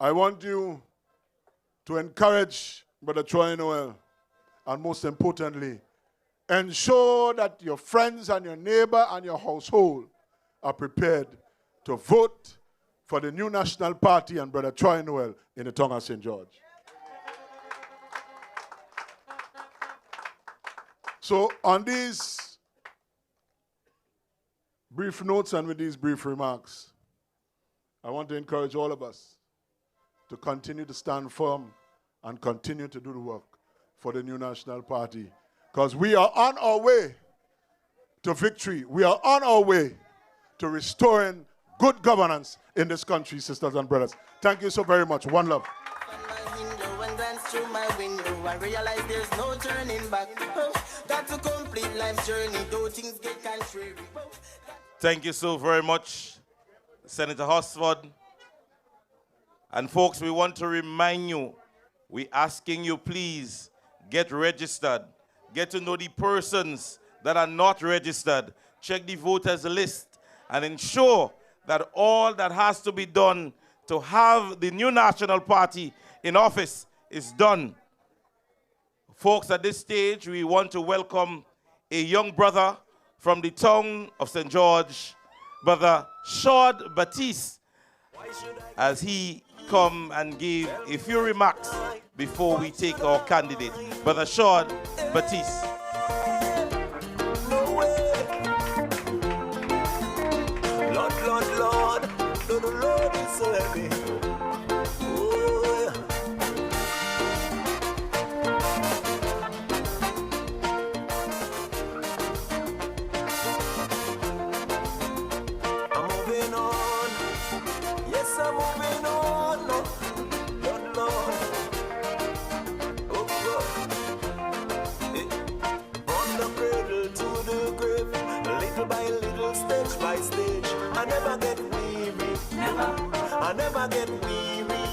I want you to encourage Brother Troy Noel, and most importantly, ensure that your friends and your neighbor and your household are prepared to vote for the new National Party and Brother Troy Noel in the tongue of St. George. So on these brief notes and with these brief remarks, I want to encourage all of us to continue to stand firm and continue to do the work for the new National Party. Because we are on our way to victory. We are on our way to restoring good governance in this country, sisters and brothers. Thank you so very much. One love. I realize there's no turning back. That's a complete life journey, though things get contrary. Thank you so very much, Senator Hosford. And folks, we want to remind you, we're asking you, please, get registered. Get to know the persons that are not registered. Check the voters list and ensure that all that has to be done to have the new National Party in office is done. Folks, at this stage, we want to welcome a young brother from the town of St. George, Brother Shord Baptiste, as he come and give a few remarks before we take our candidate. Brother Shord Baptiste. Lord is so heavy. I'm moving on. Yes, I'm moving on. Lord. Oh, God. From the cradle to the grave, little by little, stage by stage. I never get weary. I never get weary.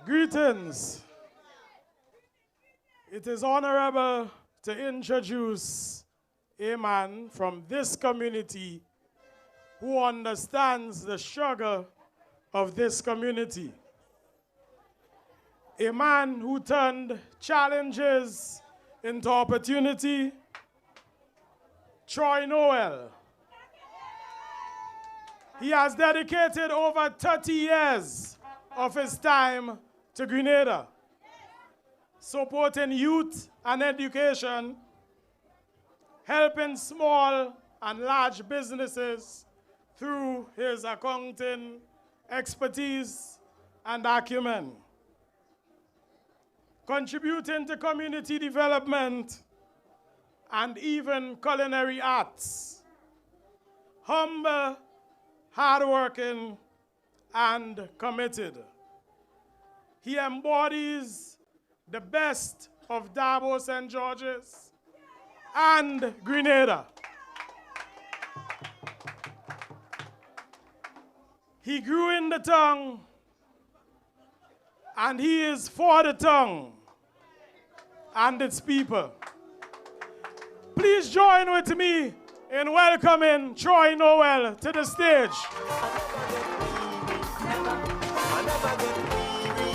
Greetings. It is honorable to introduce a man from this community who understands the struggle of this community. A man who turned challenges into opportunity, Troy Noel. He has dedicated over 30 years of his time to Grenada, supporting youth and education, helping small and large businesses through his accounting expertise and acumen, contributing to community development and even culinary arts. Humble, hardworking, and committed. He embodies the best of Dabo St. George's and Grenada. He grew in the tongue, and he is for the tongue and its people. Please join with me in welcoming Troy Noel to the stage. I never get weary.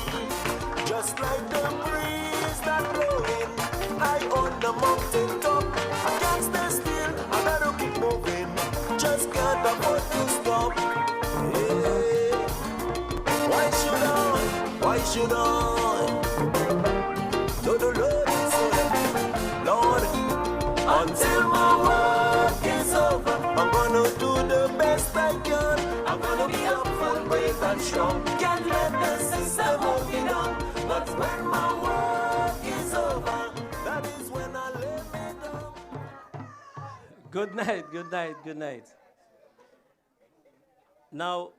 Just like the breeze that blowing, I on the mountain top. I can't stay still, I gotta keep moving. Just can't afford to stop. Hey. Why should I? No, Lord is so heavy. Lord, until my work is over, I'm gonna do the best I can. I'm gonna be up front, brave and strong. Can't let the system hold me down. But when my work is over, that is when I lay me down. Good night. Now,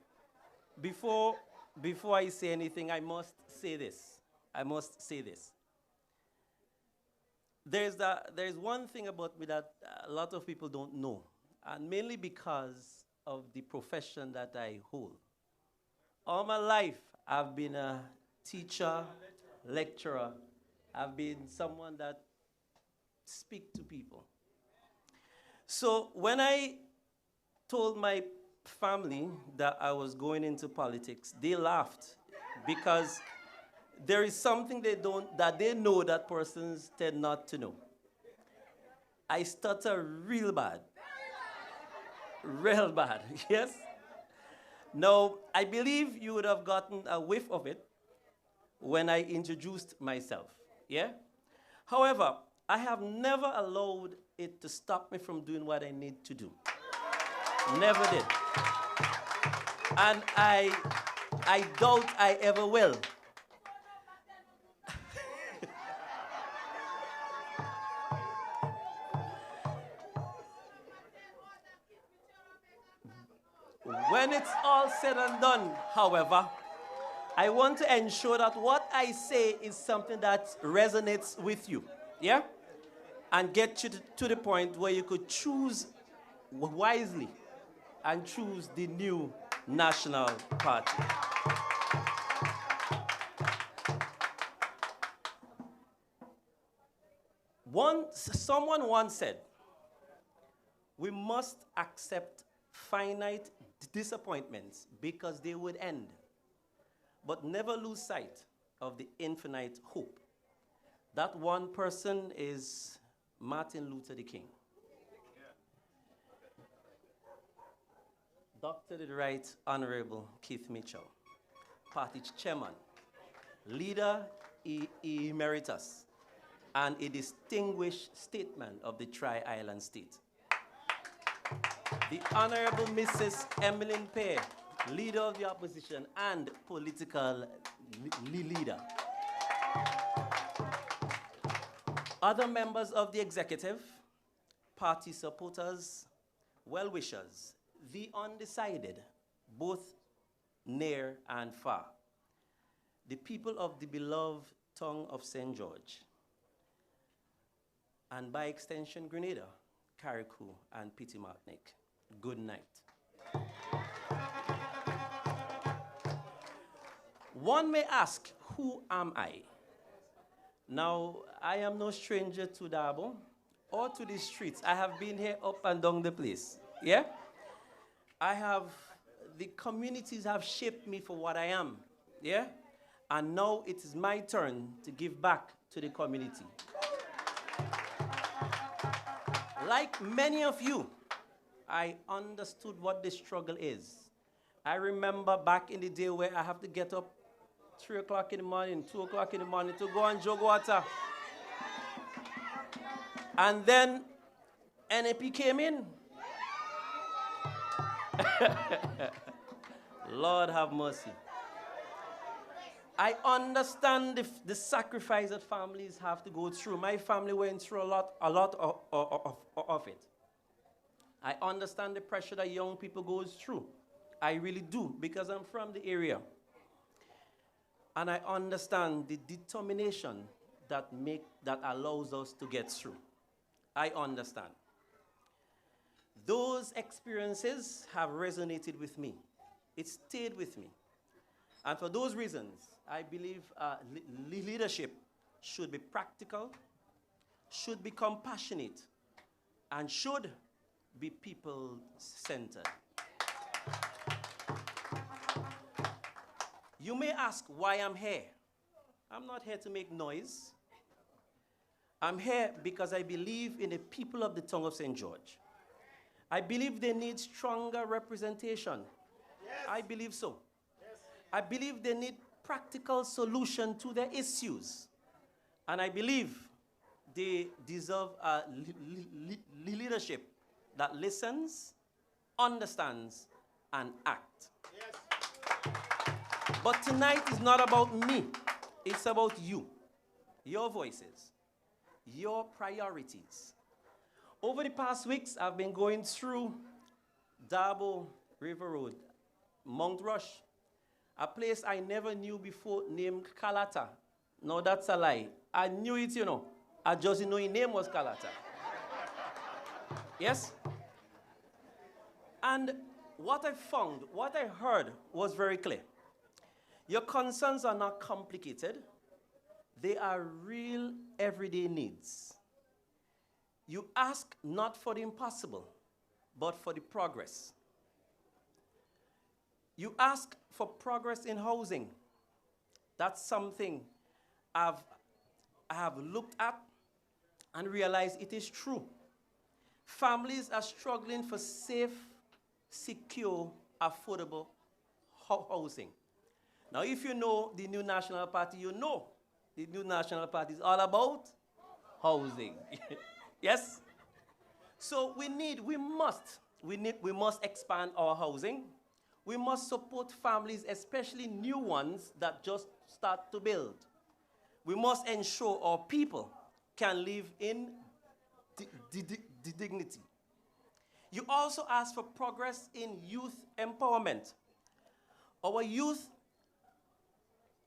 before I say anything, I must say this. There's one thing about me that a lot of people don't know, and mainly because of the profession that I hold. All my life, I've been a teacher, lecturer. I've been someone that speaks to people. So when I told my family that I was going into politics, they laughed because there is something that they know that persons tend not to know. I stutter real bad. Real bad, yes? Now, I believe you would have gotten a whiff of it when I introduced myself, yeah? However, I have never allowed it to stop me from doing what I need to do. Never did. And I doubt I ever will. When it's all said and done, however, I want to ensure that what I say is something that resonates with you, yeah? And get you to the point where you could choose wisely and choose the new national party. Someone once said, we must accept finite disappointments because they would end, but never lose sight of the infinite hope. That one person is Martin Luther King. Dr. the Right Honorable Keith Mitchell, party chairman, leader emeritus, and a distinguished statesman of the Tri-Island State. The Honorable Mrs. Emiline Pierre, leader of the opposition and political leader. Other members of the executive, party supporters, well-wishers, the undecided, both near and far. The people of the beloved tongue of St. George, and by extension, Grenada, Carriacou, and Petit Martinique. Good night. One may ask, who am I? Now, I am no stranger to Dabo or to the streets. I have been here up and down the place, yeah? The communities have shaped me for what I am, yeah? And now it is my turn to give back to the community. Like many of you, I understood what the struggle is. I remember back in the day where I have to get up 3 o'clock in the morning, 2 o'clock in the morning to go and jog water. And then NNP came in. Lord have mercy. I understand the sacrifice that families have to go through. My family went through a lot of it. I understand the pressure that young people go through. I really do, because I'm from the area. And I understand the determination that allows us to get through. I understand. Those experiences have resonated with me. It stayed with me. And for those reasons, I believe leadership should be practical, should be compassionate, and should be people-centered. You may ask why I'm here. I'm not here to make noise. I'm here because I believe in the people of the tongue of St. George. I believe they need stronger representation. Yes. I believe so. Yes. I believe they need practical solution to their issues. And I believe they deserve a leadership that listens, understands, and acts. Yes. But tonight is not about me. It's about you, your voices, your priorities. Over the past weeks, I've been going through Dabo River Road, Mount Rush, a place I never knew before named Kalata. No, that's a lie. I knew it, you know. I just didn't know his name was Kalata. Yes? And what I found, what I heard was very clear. Your concerns are not complicated. They are real everyday needs. You ask not for the impossible, but for the progress. You ask for progress in housing. That's something I have looked at and realized it is true. Families are struggling for safe, secure, affordable housing. Now, if you know the New National Party, you know the New National Party is all about housing. Yes? So we must expand our housing. We must support families, especially new ones that just start to build. We must ensure our people can live in dignity. You also ask for progress in youth empowerment. Our youth,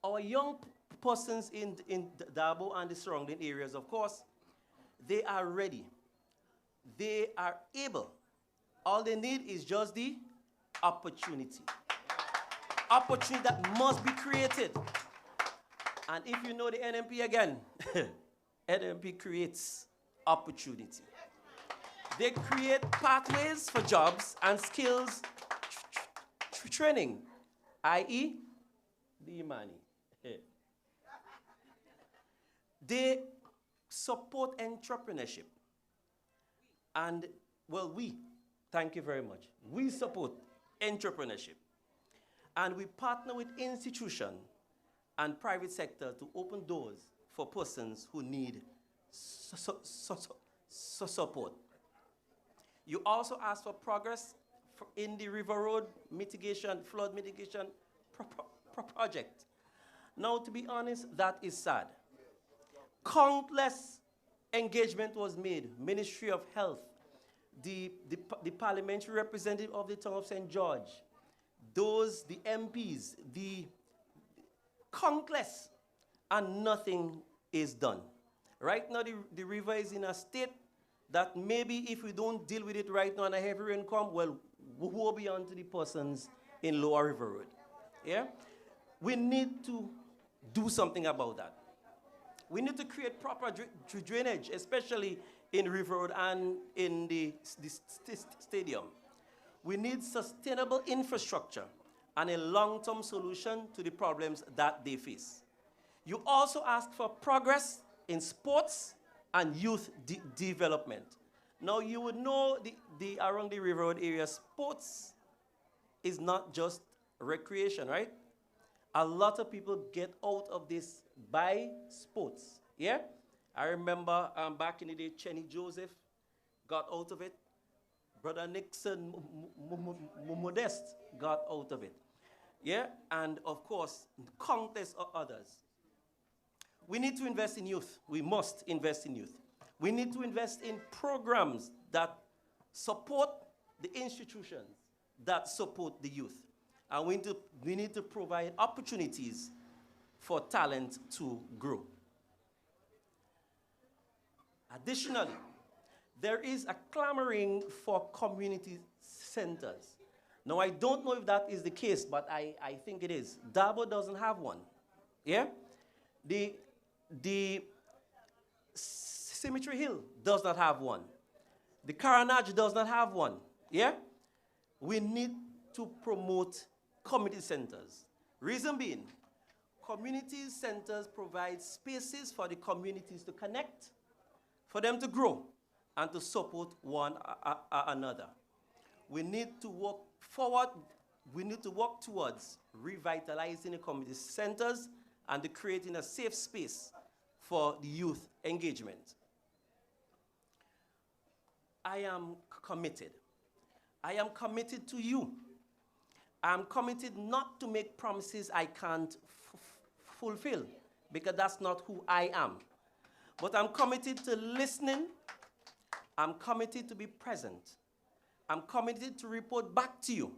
our young persons in Dabo and the surrounding areas, of course, they are ready. They are able. All they need is just the opportunity. Opportunity that must be created. And if you know the NNP again, NNP creates opportunity. They create pathways for jobs and skills training, i.e., the money. They support entrepreneurship. And, well, thank you very much. We support entrepreneurship. And we partner with institutions and private sector to open doors for persons who need support. You also ask for progress in the River Road mitigation, flood mitigation project. Now, to be honest, that is sad. Countless engagement was made. Ministry of Health, the parliamentary representative of the town of St. George, the MPs, the countless, and nothing is done. Right now, the river is in a state that maybe if we don't deal with it right now and a heavy rain come, well, woe be unto the persons in Lower River Road. Yeah? We need to do something about that. We need to create proper drainage, especially in River Road and in the stadium. We need sustainable infrastructure and a long-term solution to the problems that they face. You also ask for progress in sports and youth development. Now, you would know around the River Road area, sports is not just recreation, right? A lot of people get out of this by sports, yeah? I remember back in the day, Chenny Joseph got out of it. Brother Nixon Modest got out of it, yeah? And of course, countless others. We need to invest in youth. We must invest in youth. We need to invest in programs that support the institutions that support the youth. And we need to provide opportunities for talent to grow. Additionally, there is a clamoring for community centers. Now, I don't know if that is the case, but I think it is. Dabo doesn't have one, yeah? The Cemetery Hill does not have one. The Caranage does not have one, yeah? We need to promote community centers. Reason being, community centers provide spaces for the communities to connect, for them to grow, and to support one another. We need to work forward. We need to work towards revitalizing the community centers and to creating a safe space for the youth engagement. I am committed. I am committed to you. I am committed not to make promises I can't fulfill, because that's not who I am. But I'm committed to listening. I'm committed to be present. I'm committed to report back to you.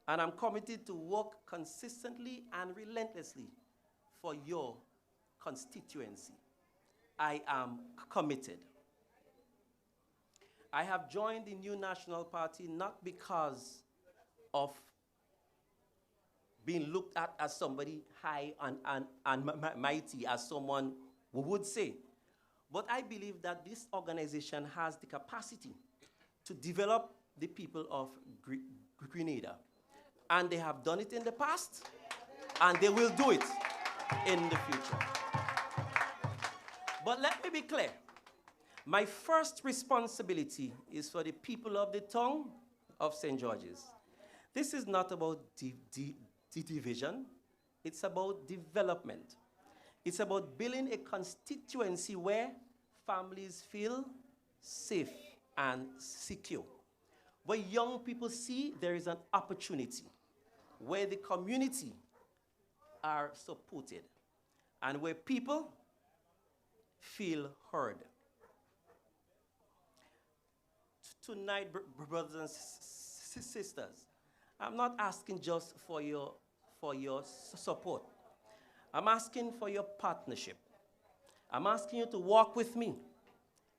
And I'm committed to work consistently and relentlessly for your constituency. I am committed. I have joined the New National Party not because of being looked at as somebody high and mighty, as someone would say. But I believe that this organization has the capacity to develop the people of Grenada. And they have done it in the past, and they will do it in the future. But let me be clear. My first responsibility is for the people of the tongue of St. George's. This is not about division. It's about development. It's about building a constituency where families feel safe and secure. Where young people see there is an opportunity. Where the community are supported. And where people feel heard. Tonight, brothers and sisters, I'm not asking just for your support. I'm asking for your partnership. I'm asking you to walk with me.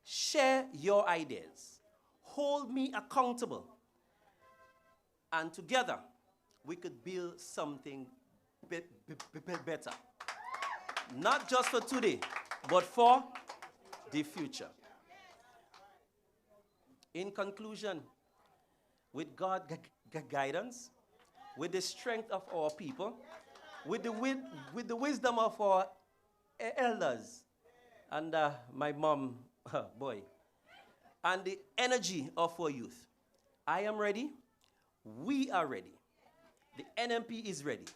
Share your ideas. Hold me accountable. And together, we could build something better. Not just for today, but for the future. In conclusion, with God's guidance, with the strength of our people, with the wisdom of our elders, and my mom, boy, and the energy of our youth, I am ready. We are ready. The NNP is ready.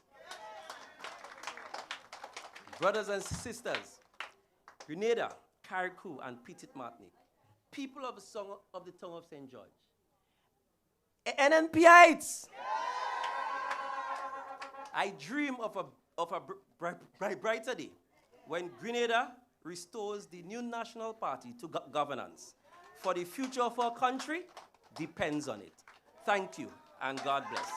Brothers and sisters, Grenada, Carriacou, and Petit Martinique, people of the tongue of St. George, NNPites. I dream of a brighter day when Grenada restores the new national party to governance. For the future of our country depends on it. Thank you, and God bless.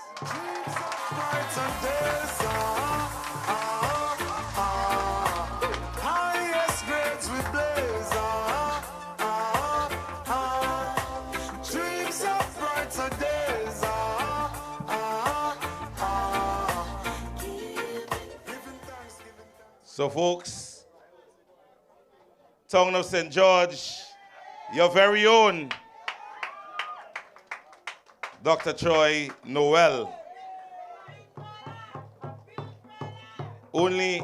So, folks, Tongue of St. George, your very own Dr. Troy Noel. Only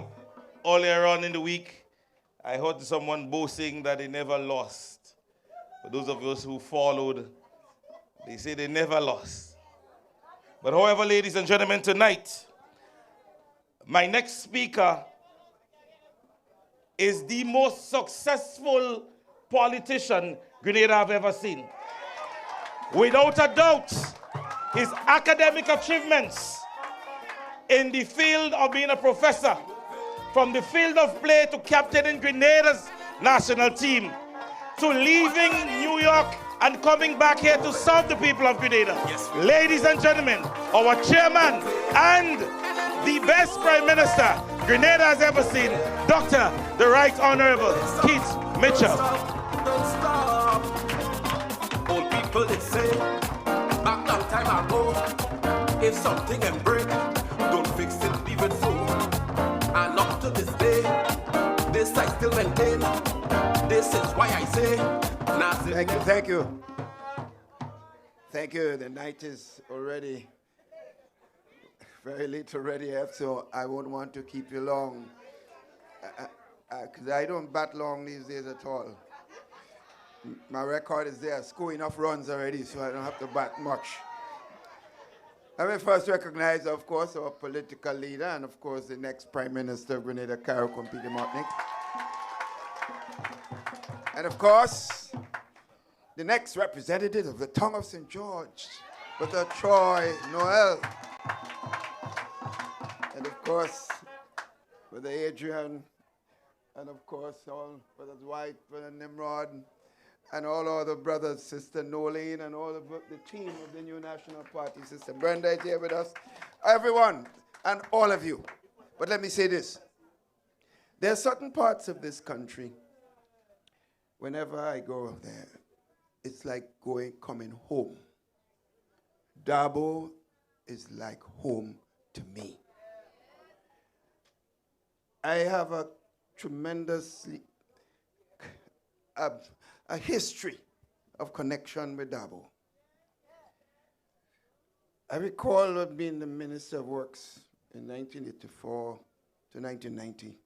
earlier on in the week, I heard someone boasting that they never lost. For those of us who followed, they say they never lost. But however, ladies and gentlemen, tonight, my next speaker is the most successful politician Grenada have ever seen. Without a doubt, his academic achievements in the field of being a professor, from the field of play to captaining Grenada's national team, to leaving New York and coming back here to serve the people of Grenada. Yes. Ladies and gentlemen, our chairman and the best prime minister Grenada has ever seen, Dr. the Right Honorable Keith Mitchell. Don't stop. Old people, they say, back long time ago, if something ain't break, don't fix it, leave it so. And up to this day, this I still maintain. This is why I say, Thank you. Thank you. The night is already very late already, so I won't want to keep you long. Because I don't bat long these days at all. My record is there. I score enough runs already, so I don't have to bat much. Let me first recognize, of course, our political leader and, of course, the next Prime Minister of Grenada, Carriacou, Petit Martinique. And, of course, the next representative of the Tongue of St. George, Dr. Troy Noel. And, of course, Brother Adrien, and, of course, all Brother Dwight, Brother Nimrod, and all other brothers, Sister Nolan, and all the team of the new National Party. Sister Brenda is here with us. Everyone, and all of you. But let me say this. There are certain parts of this country, whenever I go there, it's like coming home. Dabo is like home to me. I have a tremendously a history of connection with Dabo. I recall being the Minister of Works in 1984 to 1990.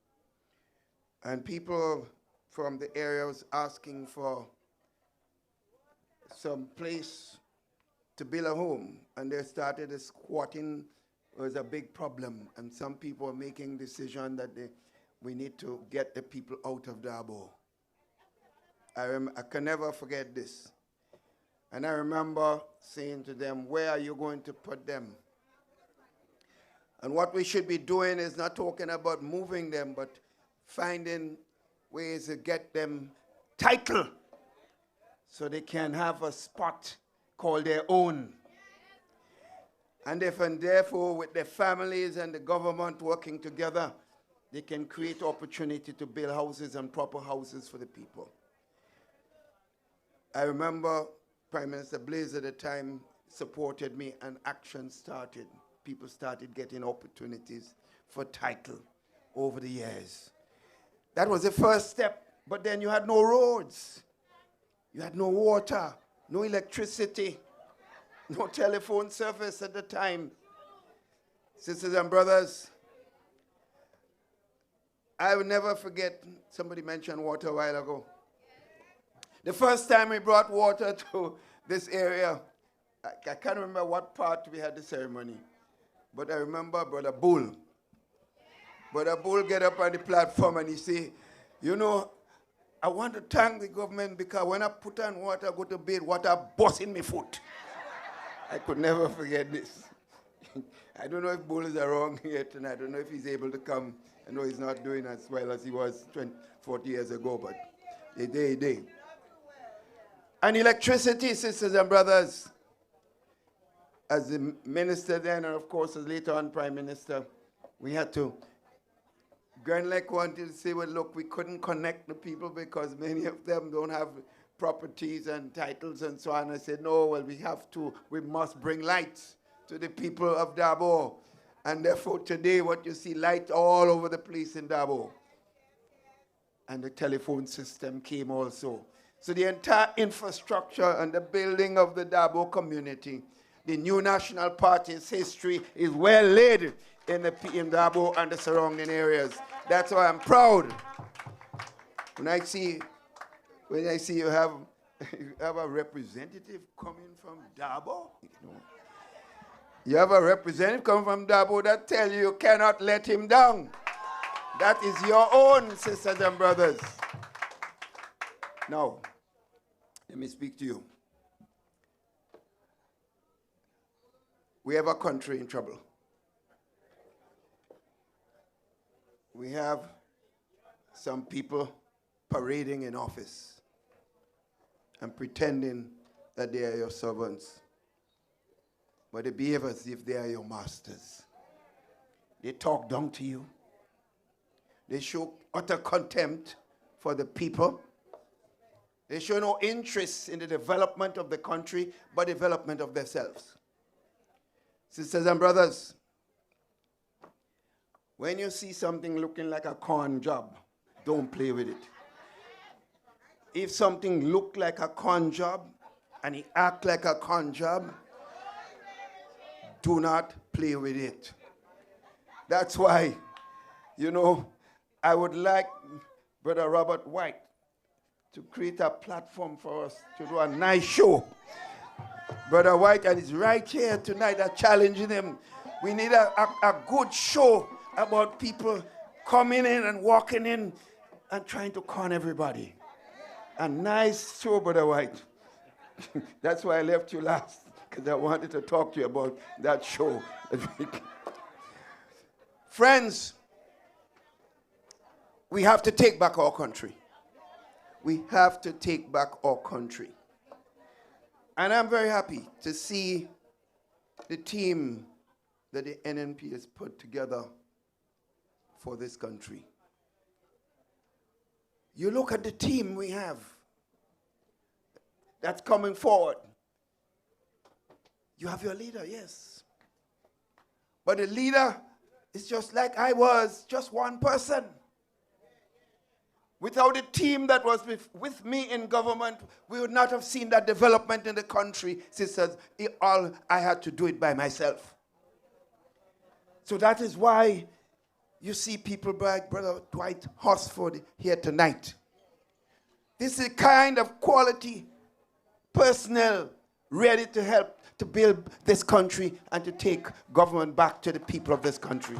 And people from the area was asking for some place to build a home. And they started a squatting was a big problem. And some people were making decision that we need to get the people out of Dabo. I can never forget this. And I remember saying to them, where are you going to put them? And what we should be doing is not talking about moving them, but finding ways to get them title so they can have a spot called their own. And therefore, with their families and the government working together, they can create opportunity to build houses and proper houses for the people. I remember Prime Minister Blaze at the time supported me and action started. People started getting opportunities for title over the years. That was the first step, but then you had no roads. You had no water, no electricity, no telephone service at the time. Sisters and brothers, I will never forget, somebody mentioned water a while ago. The first time we brought water to this area, I can't remember what part we had the ceremony, but I remember Brother Bull. Brother Bull get up on the platform and he say, you know, I want to thank the government because when I put on water, go to bed, water bust in my foot. I could never forget this. I don't know if Bull is around yet, and I don't know if he's able to come. I know he's not doing as well as he was 40 years ago, but they. And electricity, sisters and brothers, as the minister then, and of course as later on Prime Minister, we had to. Grenada wanted to say, well, look, we couldn't connect the people because many of them don't have properties and titles and so on. I said, no, well, we must bring lights to the people of Dabo. And therefore today what you see, light all over the place in Dabo. And the telephone system came also. So the entire infrastructure and the building of the Dabo community, the new National Party's history is well laid in Dabo and the surrounding areas. That's why I'm proud. When I see you have a representative coming from Dabo, you have a representative coming from Dabo that tell you cannot let him down. That is your own, sisters and brothers. Now, let me speak to you. We have a country in trouble. We have some people parading in office and pretending that they are your servants. But they behave as if they are your masters. They talk down to you. They show utter contempt for the people. They show no interest in the development of the country, but development of themselves. Sisters and brothers, when you see something looking like a con job, don't play with it. If something look like a con job and it act like a con job, do not play with it. That's why, I would like Brother Robert Dwight to create a platform for us to do a nice show. Brother Dwight, and he's right here tonight, I'm challenging him. We need a good show about people coming in and walking in and trying to con everybody. A nice show, Brother White. That's why I left you last, because I wanted to talk to you about that show. Friends, we have to take back our country. We have to take back our country. And I'm very happy to see the team that the NNP has put together for this country. You look at the team we have that's coming forward. You have your leader, yes. But the leader is just like I was, just one person. Without the team that was with me in government, we would not have seen that development in the country, sisters. I had to do it by myself. So that is why you see people like Brother Dwight Hosford here tonight. This is the kind of quality personnel ready to help to build this country and to take government back to the people of this country.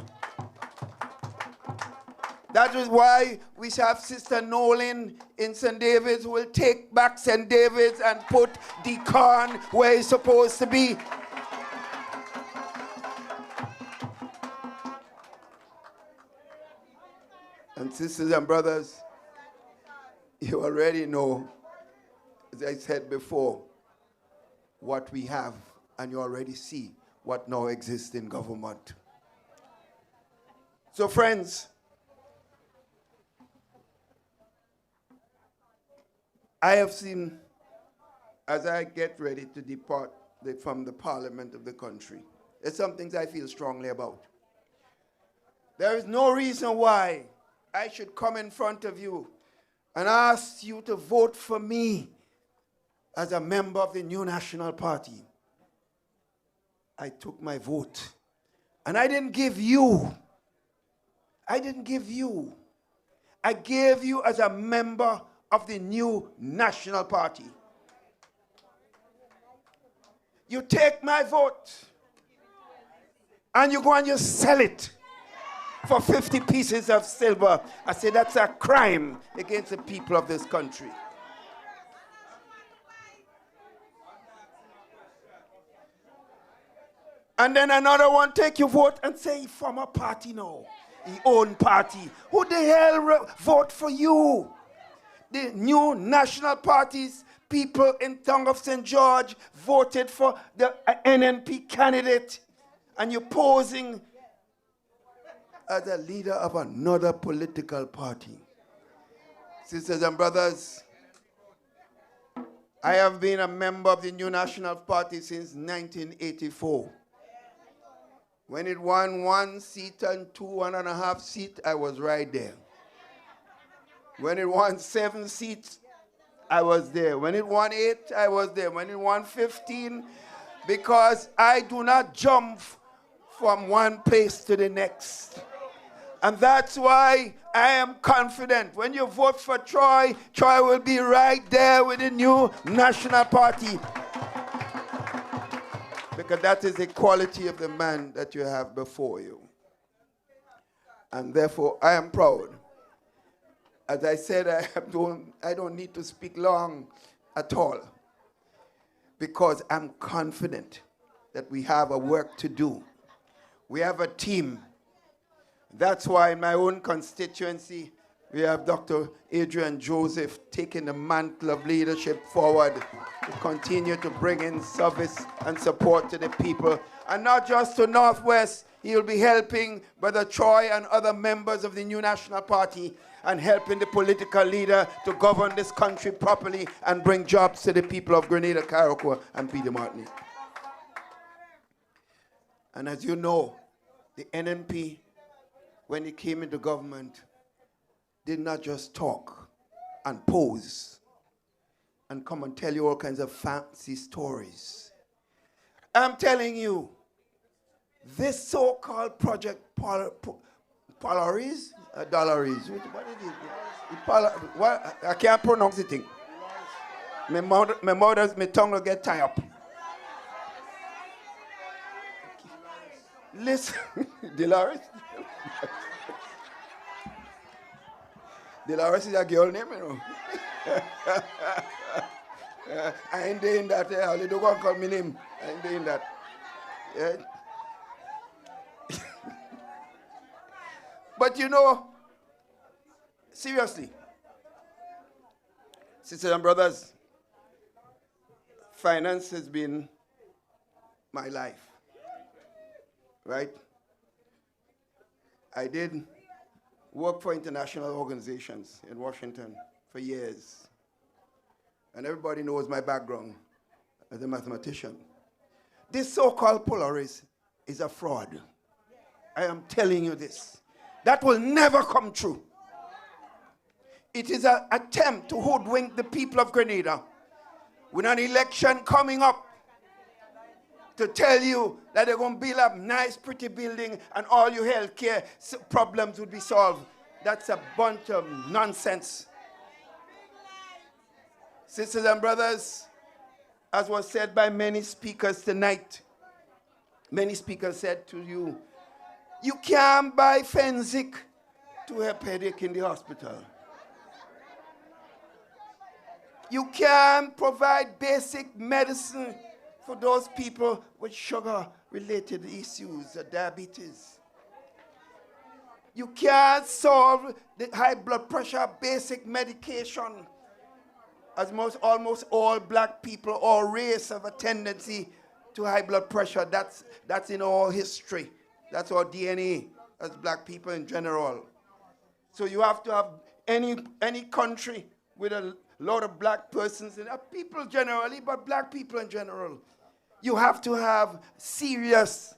That is why we have Sister Nolan in St. David's who will take back St. David's and put Deacon where he's supposed to be. And sisters and brothers, you already know, as I said before, what we have, and you already see what now exists in government. So friends, I have seen, as I get ready to depart from the parliament of the country, there's some things I feel strongly about. There is no reason why I should come in front of you and ask you to vote for me as a member of the New National Party. I took my vote. And I didn't give you. I gave you as a member of the New National Party. You take my vote and you go and you sell it for 50 pieces of silver. I say that's a crime against the people of this country. And then another one take your vote and say he from a party now. He own party. Who the hell vote for you? The New National Party's people in Tongue of St. George voted for the NNP candidate. And you're posing as a leader of another political party. Sisters and brothers, I have been a member of the New National Party since 1984. When it won 1 seat and 1.5 seats, I was right there. When it won 7 seats, I was there. When it won 8, I was there. When it won 15, because I do not jump from one place to the next. And that's why I am confident. When you vote for Troy, Troy will be right there with the New National Party. Because that is the quality of the man that you have before you. And therefore, I am proud. As I said, I don't need to speak long at all. Because I'm confident that we have a work to do. We have a team. That's why in my own constituency, we have Dr. Adrien Joseph taking the mantle of leadership forward to continue to bring in service and support to the people. And not just to Northwest, he'll be helping Brother Troy and other members of the New National Party and helping the political leader to govern this country properly and bring jobs to the people of Grenada, Carriacou, and Peter Martinique. And as you know, the NNP, when it came into government, did not just talk and pose and come and tell you all kinds of fancy stories. I'm telling you, this so-called project Polaris, Dollaries, what is it? I can't pronounce the thing. My tongue will get tied up. Listen, Dolores. Dolores is a girl name, you know. I ain't doing that. Only don't go and call me name. I ain't doing that. Yeah. But you know, seriously, sisters and brothers, finance has been my life. Right? I did work for international organizations in Washington for years. And everybody knows my background as a mathematician. This so-called Polaris is a fraud. I am telling you this. That will never come true. It is an attempt to hoodwink the people of Grenada with an election coming up to tell you that they're going to build up nice, pretty building and all your health care problems would be solved. That's a bunch of nonsense. Sisters and brothers, as was said by many speakers tonight, many speakers said to you, you can't buy Fenzik to help headache in the hospital. You can't provide basic medicine for those people with sugar-related issues, diabetes. You can't solve the high blood pressure basic medication, as almost all black people or race have a tendency to high blood pressure. That's in our history. That's our DNA as black people in general. So you have to have any country with a lot of black persons, and people generally, but black people in general. You have to have serious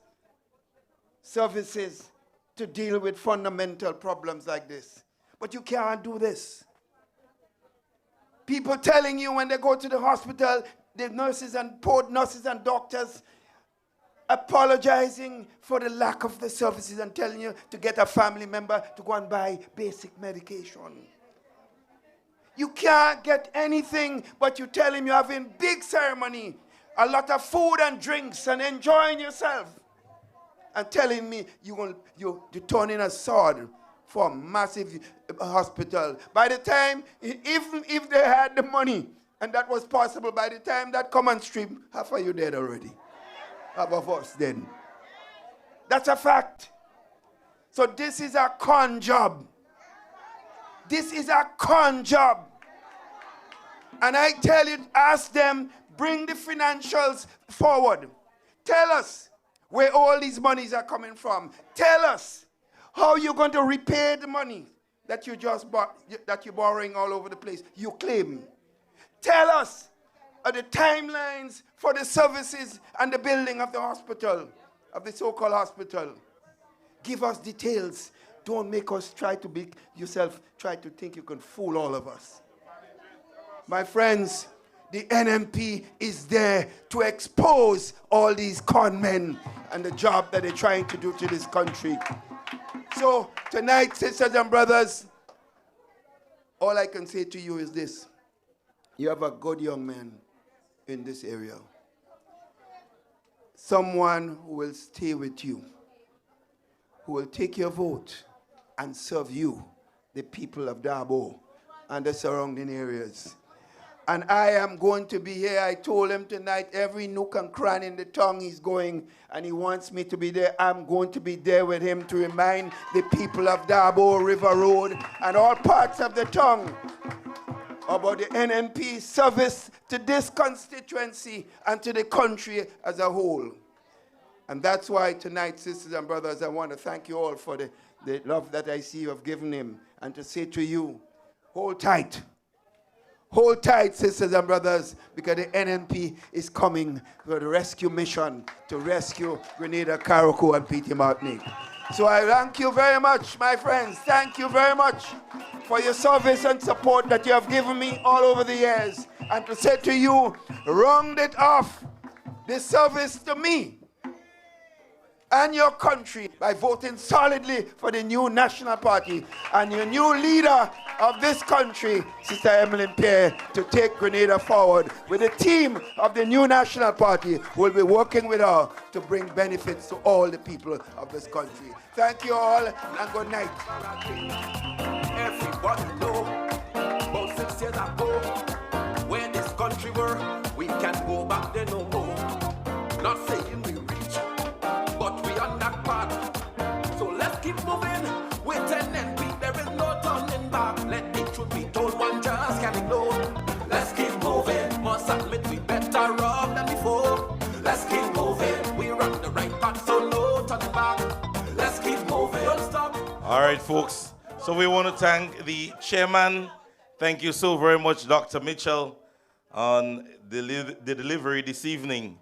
services to deal with fundamental problems like this. But you can't do this. People telling you when they go to the hospital, the nurses and doctors apologizing for the lack of the services and telling you to get a family member to go and buy basic medication. You can't get anything, but you tell him you're having big ceremony, a lot of food and drinks and enjoying yourself, and telling me you're turning a sword for a massive hospital. By the time, even if they had the money, and that was possible, by the time that come on stream, half of you dead already. Half of us then. That's a fact. So this is a con job. This is a con job. And I tell you, ask them, bring the financials forward. Tell us where all these monies are coming from. Tell us how you're going to repay the money that you just bought, that you're borrowing all over the place. You claim. Tell us the timelines for the services and the building of the hospital, of the so-called hospital. Give us details. Don't make us try to think you can fool all of us. My friends, the NNP is there to expose all these con men and the job that they're trying to do to this country. So tonight, sisters and brothers, all I can say to you is this. You have a good young man in this area. Someone who will stay with you, who will take your vote and serve you, the people of Dabo and the surrounding areas. And I am going to be here. I told him tonight, every nook and cranny in the tongue he's going, and he wants me to be there. I'm going to be there with him to remind the people of Dabo, River Road, and all parts of the tongue about the NNP service to this constituency and to the country as a whole. And that's why tonight, sisters and brothers, I want to thank you all for the love that I see you have given him, and to say to you, hold tight. Hold tight, sisters and brothers, because the NNP is coming for the rescue mission to rescue Grenada, Carriacou, and Petit Martinique. So I thank you very much, my friends. Thank you very much for your service and support that you have given me all over the years. And to say to you, round it off, this service to me and your country by voting solidly for the new National Party and your new leader of this country, Sister Emiline Pierre, to take Grenada forward with a team of the new National Party who will be working with her to bring benefits to all the people of this country. Thank you all, and good night. Everybody know, about 6 years ago, where this country were, we can go back there no more. Not saying we reach, but we on that path. So let's keep moving with NNP. There is no turning back. Let the truth be told, one just can't ignore. Let's keep moving. Must admit we better off than before. Let's keep moving. We're on the right path, so no turning back. Let's keep moving. Don't stop. All right, folks. So we want to thank the chairman. Thank you so very much, Dr. Mitchell, on the delivery this evening.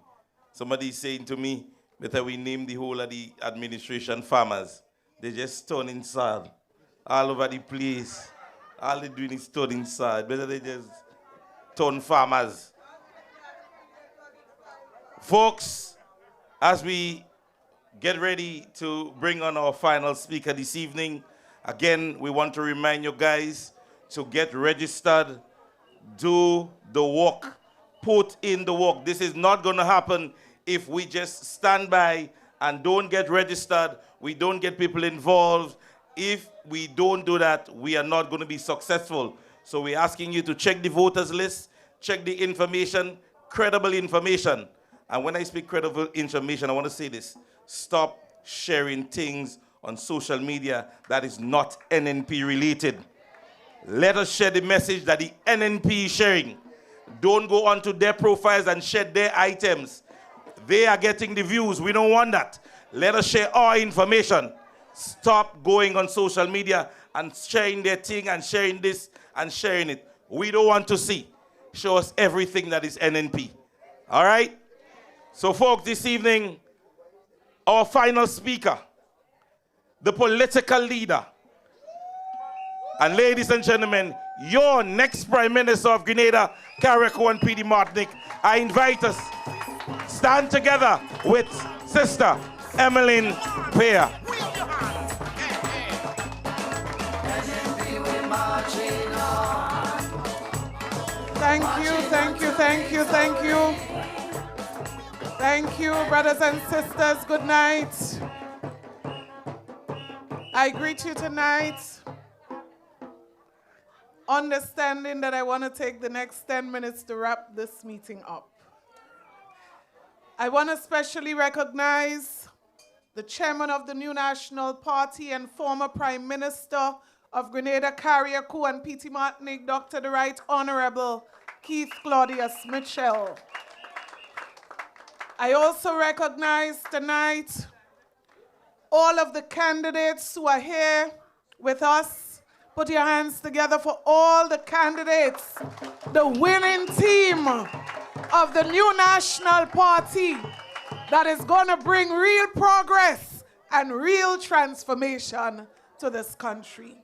Somebody saying to me that we name the whole of the administration farmers. They just turning sad all over the place. All they're doing is turning sad. Better they just turn farmers. Folks, as we get ready to bring on our final speaker this evening, again, we want to remind you guys to get registered, do the work, put in the work. This is not going to happen if we just stand by and don't get registered, we don't get people involved. If we don't do that, we are not going to be successful. So we're asking you to check the voters list, check the information, credible information. And when I speak credible information, I want to say this. Stop sharing things on social media that is not NNP related. Let us share the message that the NNP is sharing. Don't go onto their profiles and share their items. They are getting the views. We don't want that. Let us share our information. Stop going on social media and sharing their thing and sharing this and sharing it. We don't want to see. Show us everything that is NNP. All right? So, folks, this evening, our final speaker, the political leader, and ladies and gentlemen, your next Prime Minister of Grenada, Carriacou and P.D. Martinique, I invite us stand together with Sister Emiline Pierre. Thank you, thank you, thank you, thank you. Thank you, brothers and sisters. Good night. I greet you tonight, understanding that I want to take the next 10 minutes to wrap this meeting up. I want to especially recognize the chairman of the New National Party and former Prime Minister of Grenada, Carriacou and P.T. Martinique, Dr. the Right Honorable Keith Claudius Mitchell. I also recognize tonight all of the candidates who are here with us. Put your hands together for all the candidates, the winning team of the New National Party that is going to bring real progress and real transformation to this country.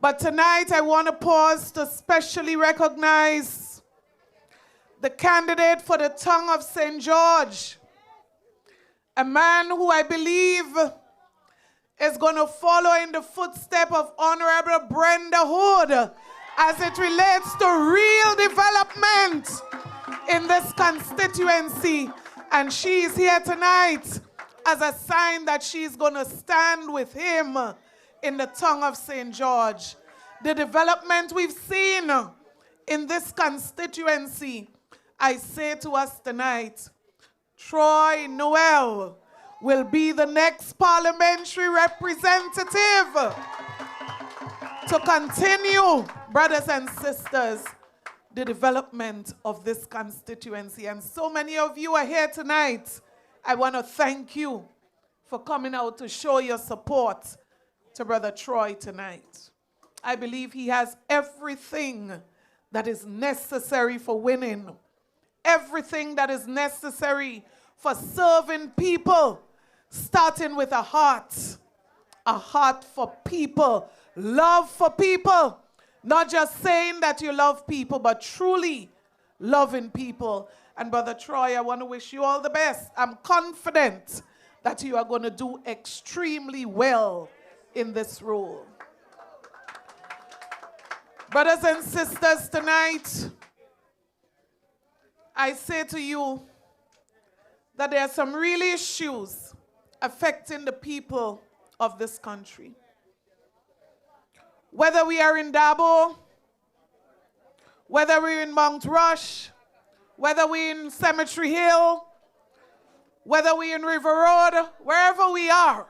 But tonight I want to pause to specially recognize the candidate for the tongue of St. George, a man who I believe is going to follow in the footsteps of Honorable Brenda Hood as it relates to real development in this constituency. And she's here tonight as a sign that she's going to stand with him in the tongue of St. George. The development we've seen in this constituency, I say to us tonight, Troy Noel will be the next parliamentary representative to continue, brothers and sisters, the development of this constituency. And so many of you are here tonight. I want to thank you for coming out to show your support to Brother Troy tonight. I believe he has everything that is necessary for winning, everything that is necessary for serving people, starting with a heart for people, love for people, not just saying that you love people, but truly loving people. And Brother Troy, I want to wish you all the best. I'm confident that you are going to do extremely well in this role. Brothers and sisters, tonight, I say to you that there are some real issues affecting the people of this country. Whether we are in Dabo, whether we're in Mount Rush, whether we're in Cemetery Hill, whether we're in River Road, wherever we are,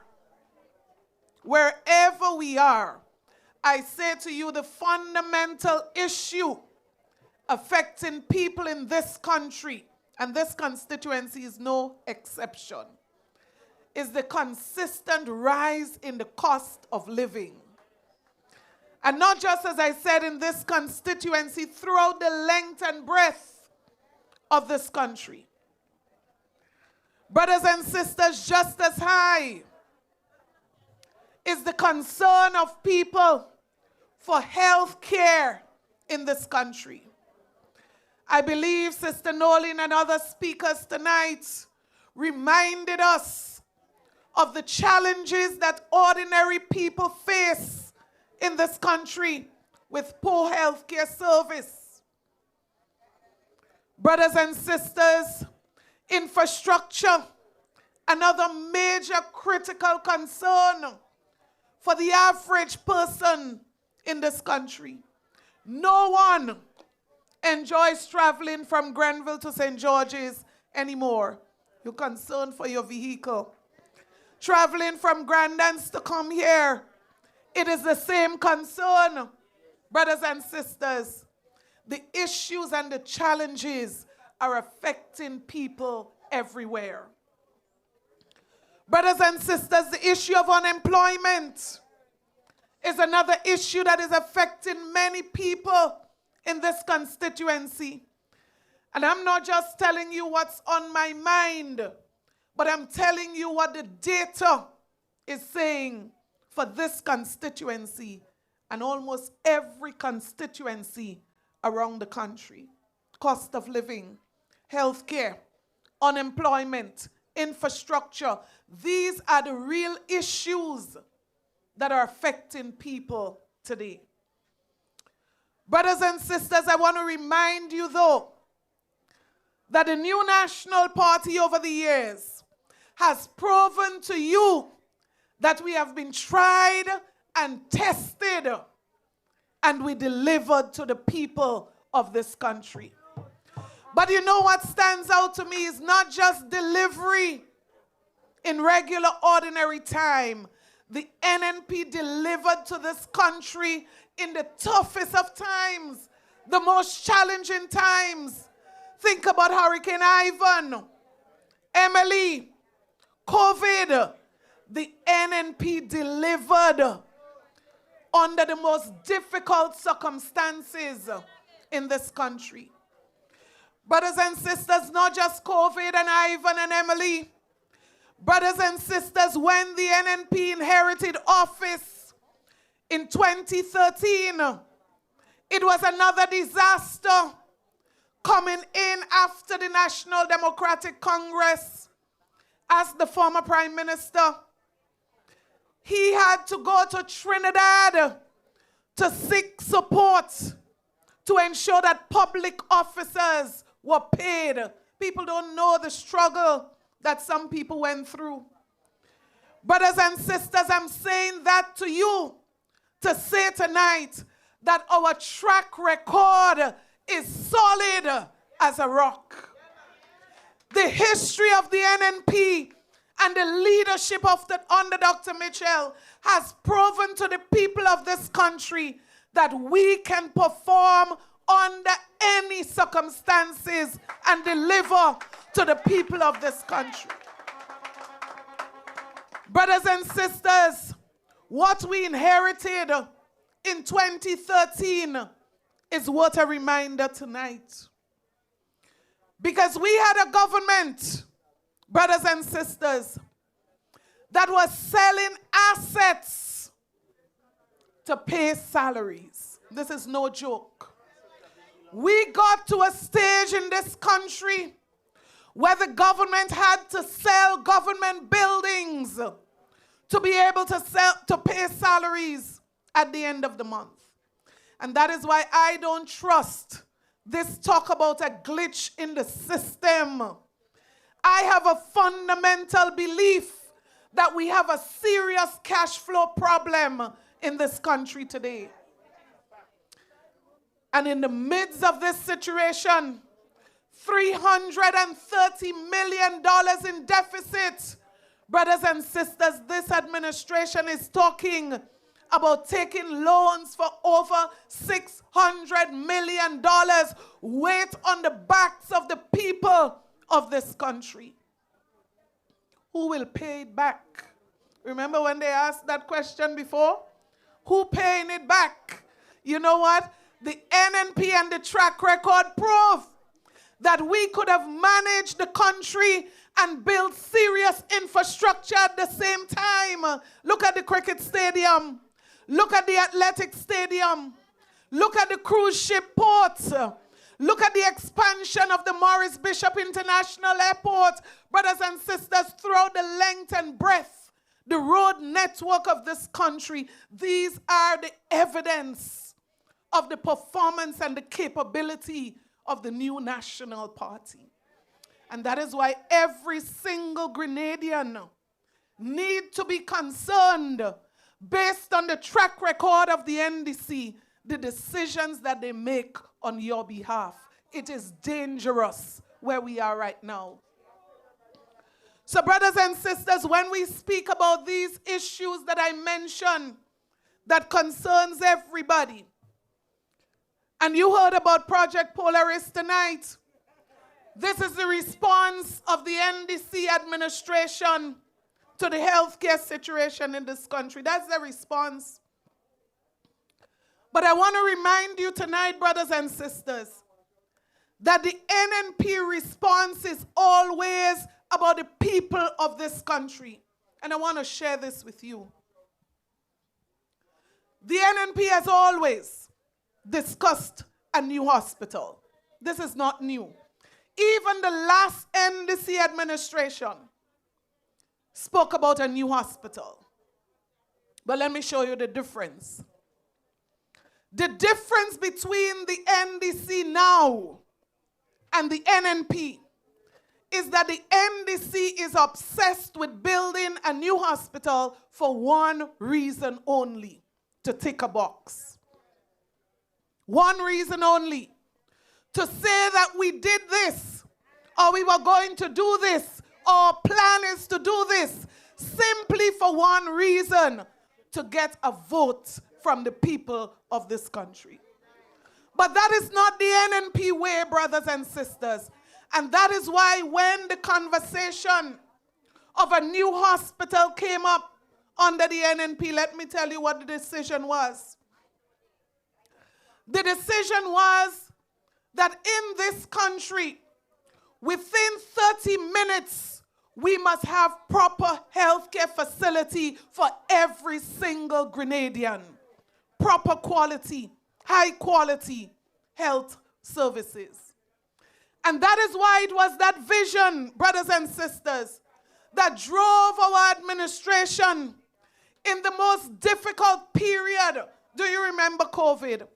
I say to you the fundamental issue affecting people in this country, and this constituency is no exception, is the consistent rise in the cost of living. And not just, as I said, in this constituency, throughout the length and breadth of this country. Brothers and sisters, just as high is the concern of people for health care in this country. I believe Sister Nolan and other speakers tonight reminded us of the challenges that ordinary people face in this country with poor health care service. Brothers and sisters, infrastructure, another major critical concern for the average person in this country. No one enjoys traveling from Grenville to St. George's anymore. You're concerned for your vehicle. Traveling from Grandans to come here, it is the same concern, brothers and sisters. The issues and the challenges are affecting people everywhere. Brothers and sisters, the issue of unemployment is another issue that is affecting many people in this constituency. And I'm not just telling you what's on my mind, but I'm telling you what the data is saying for this constituency and almost every constituency around the country. Cost of living, healthcare, unemployment, infrastructure. These are the real issues that are affecting people today. Brothers and sisters, I want to remind you though that the new National Party over the years has proven to you that we have been tried and tested and we delivered to the people of this country. But you know what stands out to me is not just delivery in regular, ordinary time. The NNP delivered to this country in the toughest of times, the most challenging times. Think about Hurricane Ivan, Emily, COVID. The NNP delivered under the most difficult circumstances in this country. Brothers and sisters, not just COVID and Ivan and Emily. Brothers and sisters, when the NNP inherited office in 2013, it was another disaster coming in after the National Democratic Congress. As the former Prime Minister, he had to go to Trinidad to seek support to ensure that public officers were paid. People don't know the struggle that some people went through. Brothers and sisters, I'm saying that to you to say tonight that our track record is solid as a rock. The history of the NNP and the leadership of under Dr. Mitchell has proven to the people of this country that we can perform under any circumstances and deliver to the people of this country. Brothers and sisters, what we inherited in 2013 is worth a reminder tonight. Because we had a government, brothers and sisters, that was selling assets to pay salaries. This is no joke. We got to a stage in this country where the government had to sell government buildings to be able to pay salaries at the end of the month. And that is why I don't trust this talk about a glitch in the system. I have a fundamental belief that we have a serious cash flow problem in this country today. And in the midst of this situation, $330 million in deficit. Brothers and sisters, this administration is talking about taking loans for over $600 million, weight on the backs of the people of this country. Who will pay it back? Remember when they asked that question before? Who paying it back? You know what? The NNP and the track record prove that we could have managed the country and built serious infrastructure at the same time. Look at the cricket stadium. Look at the athletic stadium. Look at the cruise ship ports. Look at the expansion of the Morris Bishop International Airport. Brothers and sisters, throughout the length and breadth, the road network of this country, these are the evidence of the performance and the capability of the new National Party. And that is why every single Grenadian need to be concerned based on the track record of the NDC, the decisions that they make on your behalf. It is dangerous where we are right now. So brothers and sisters, when we speak about these issues that I mentioned that concerns everybody, and you heard about Project Polaris tonight, this is the response of the NDC administration to the healthcare situation in this country. That's the response. But I want to remind you tonight, brothers and sisters, that the NNP response is always about the people of this country. And I want to share this with you. The NNP has always discussed a new hospital. This is not new. Even the last NDC administration spoke about a new hospital. But let me show you the difference. The difference between the NDC now and the NNP is that the NDC is obsessed with building a new hospital for one reason only: to tick a box. One reason only: to say that we did this, or we were going to do this, or plan is to do this, simply for one reason: to get a vote from the people of this country. But that is not the NNP way, brothers and sisters. And that is why when the conversation of a new hospital came up under the NNP, let me tell you what the decision was. The decision was that in this country, within 30 minutes, we must have proper healthcare facility for every single Grenadian. Proper quality, high quality health services. And that is why it was that vision, brothers and sisters, that drove our administration in the most difficult period. Do you remember COVID?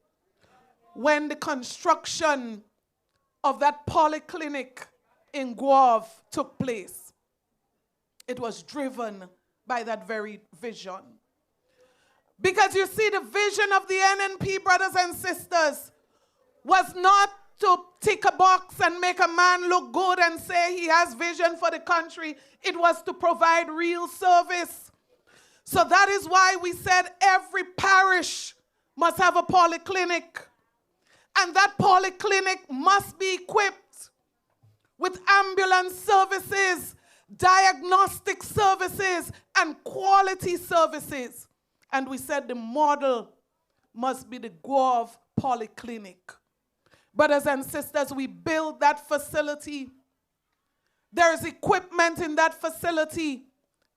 When the construction of that polyclinic in Guave took place. It was driven by that very vision. Because you see, the vision of the NNP, brothers and sisters, was not to tick a box and make a man look good and say he has vision for the country. It was to provide real service. So that is why we said every parish must have a polyclinic. And that polyclinic must be equipped with ambulance services, diagnostic services, and quality services. And we said the model must be the Guave Polyclinic. Brothers and sisters, we built that facility. There is equipment in that facility.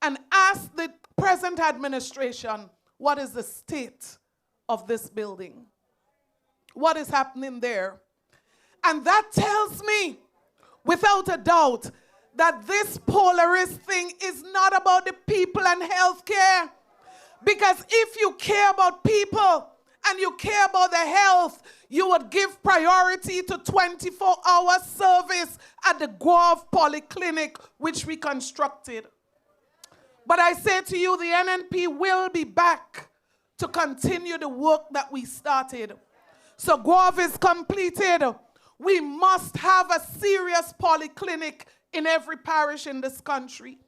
And ask the present administration, what is the state of this building? What is happening there? And that tells me, without a doubt, that this Polaris thing is not about the people and healthcare. Because if you care about people and you care about their health, you would give priority to 24-hour service at the Guave Polyclinic, which we constructed. But I say to you, the NNP will be back to continue the work that we started. So Guave is completed. We must have a serious polyclinic in every parish in this country.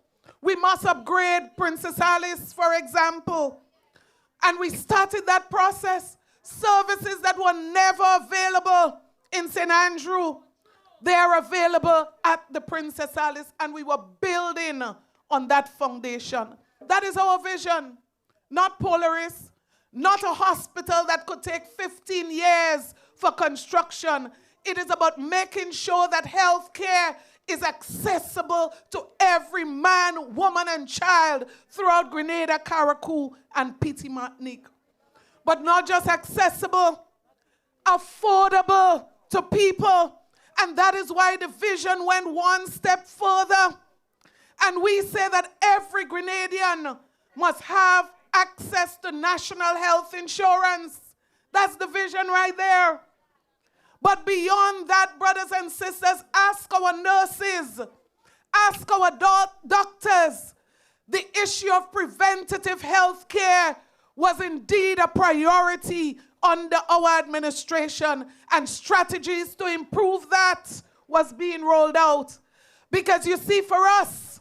We must upgrade Princess Alice, for example. And we started that process. Services that were never available in St. Andrew, they are available at the Princess Alice, and we were building on that foundation. That is our vision. Not Polaris, not a hospital that could take 15 years for construction. It is about making sure that health care is accessible to every man, woman, and child throughout Grenada, Carriacou, and Petit Martinique. but not just accessible, affordable to people. And that is why the vision went one step further. And we say that every Grenadian must have access to national health insurance. That's the vision right there. But beyond that, brothers and sisters, ask our nurses, ask our doctors. The issue of preventative health care was indeed a priority under our administration, and strategies to improve that was being rolled out. Because you see, for us,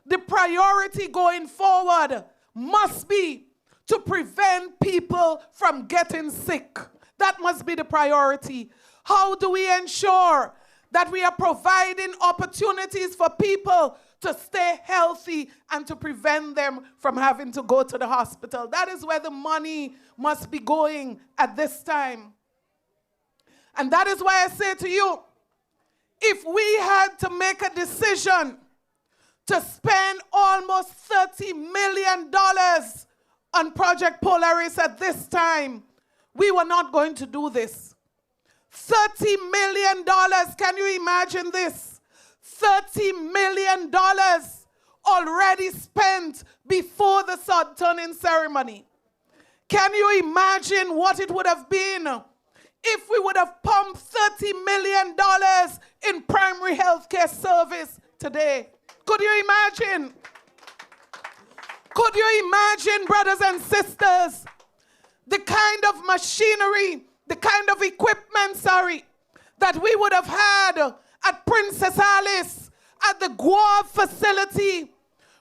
the priority going forward must be to prevent people from getting sick. That must be the priority. How do we ensure that we are providing opportunities for people to stay healthy and to prevent them from having to go to the hospital? That is where the money must be going at this time. And that is why I say to you, if we had to make a decision to spend almost $30 million on Project Polaris at this time, we were not going to do this. $30 million, can you imagine this? $30 million already spent before the sod turning ceremony. Can you imagine what it would have been if we would have pumped $30 million in primary health care service today? Could you imagine? Could you imagine, brothers and sisters, the kind of machinery, the kind of equipment, that we would have had at Princess Alice, at the Guave facility,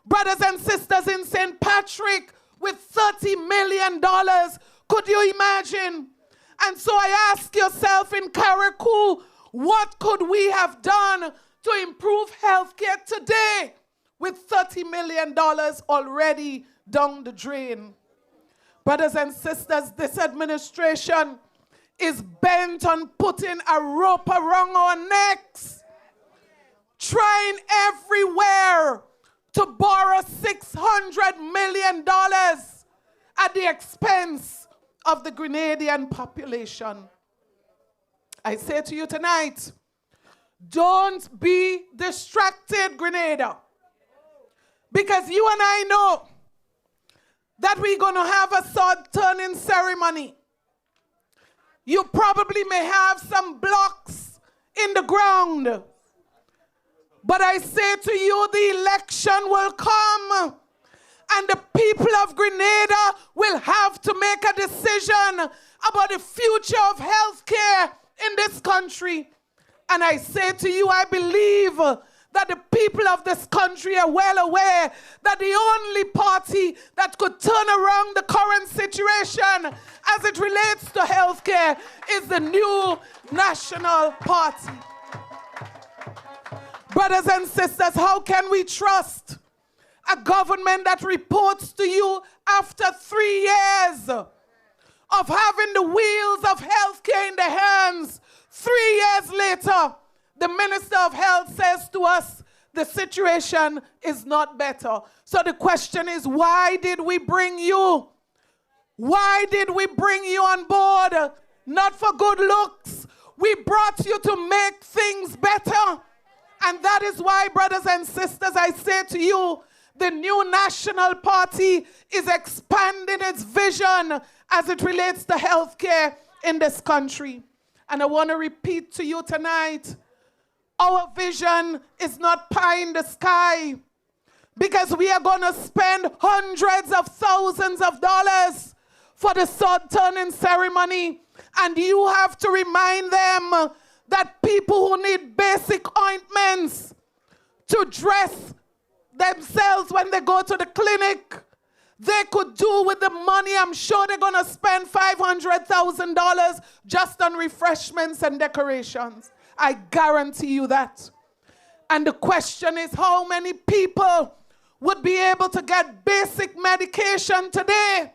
brothers and sisters in St. Patrick, with $30 million. Could you imagine? And so I ask yourself in Carriacou, what could we have done to improve healthcare today with $30 million already down the drain? Brothers and sisters, this administration is bent on putting a rope around our necks, trying everywhere to borrow $600 million at the expense of the Grenadian population. I say to you tonight, don't be distracted, Grenada, because you and I know that we're going to have a sod turning ceremony. You probably may have some blocks in the ground. But I say to you, the election will come, and the people of Grenada will have to make a decision about the future of healthcare in this country. And I say to you, I believe that the people of this country are well aware that the only party that could turn around the current situation as it relates to healthcare is the new National Party. Brothers and sisters, how can we trust a government that reports to you after 3 years of having the wheels of healthcare in their hands? 3 years later, the Minister of Health says to us, the situation is not better. So the question is, why did we bring you? Why did we bring you on board? Not for good looks. We brought you to make things better. And that is why, brothers and sisters, I say to you, the new National Party is expanding its vision as it relates to healthcare in this country. And I want to repeat to you tonight, our vision is not pie in the sky, because we are going to spend hundreds of thousands of dollars for the sod turning ceremony. And you have to remind them that people who need basic ointments to dress themselves when they go to the clinic, they could do with the money. I'm sure they're going to spend $500,000 just on refreshments and decorations. I guarantee you that. And the question is, how many people would be able to get basic medication today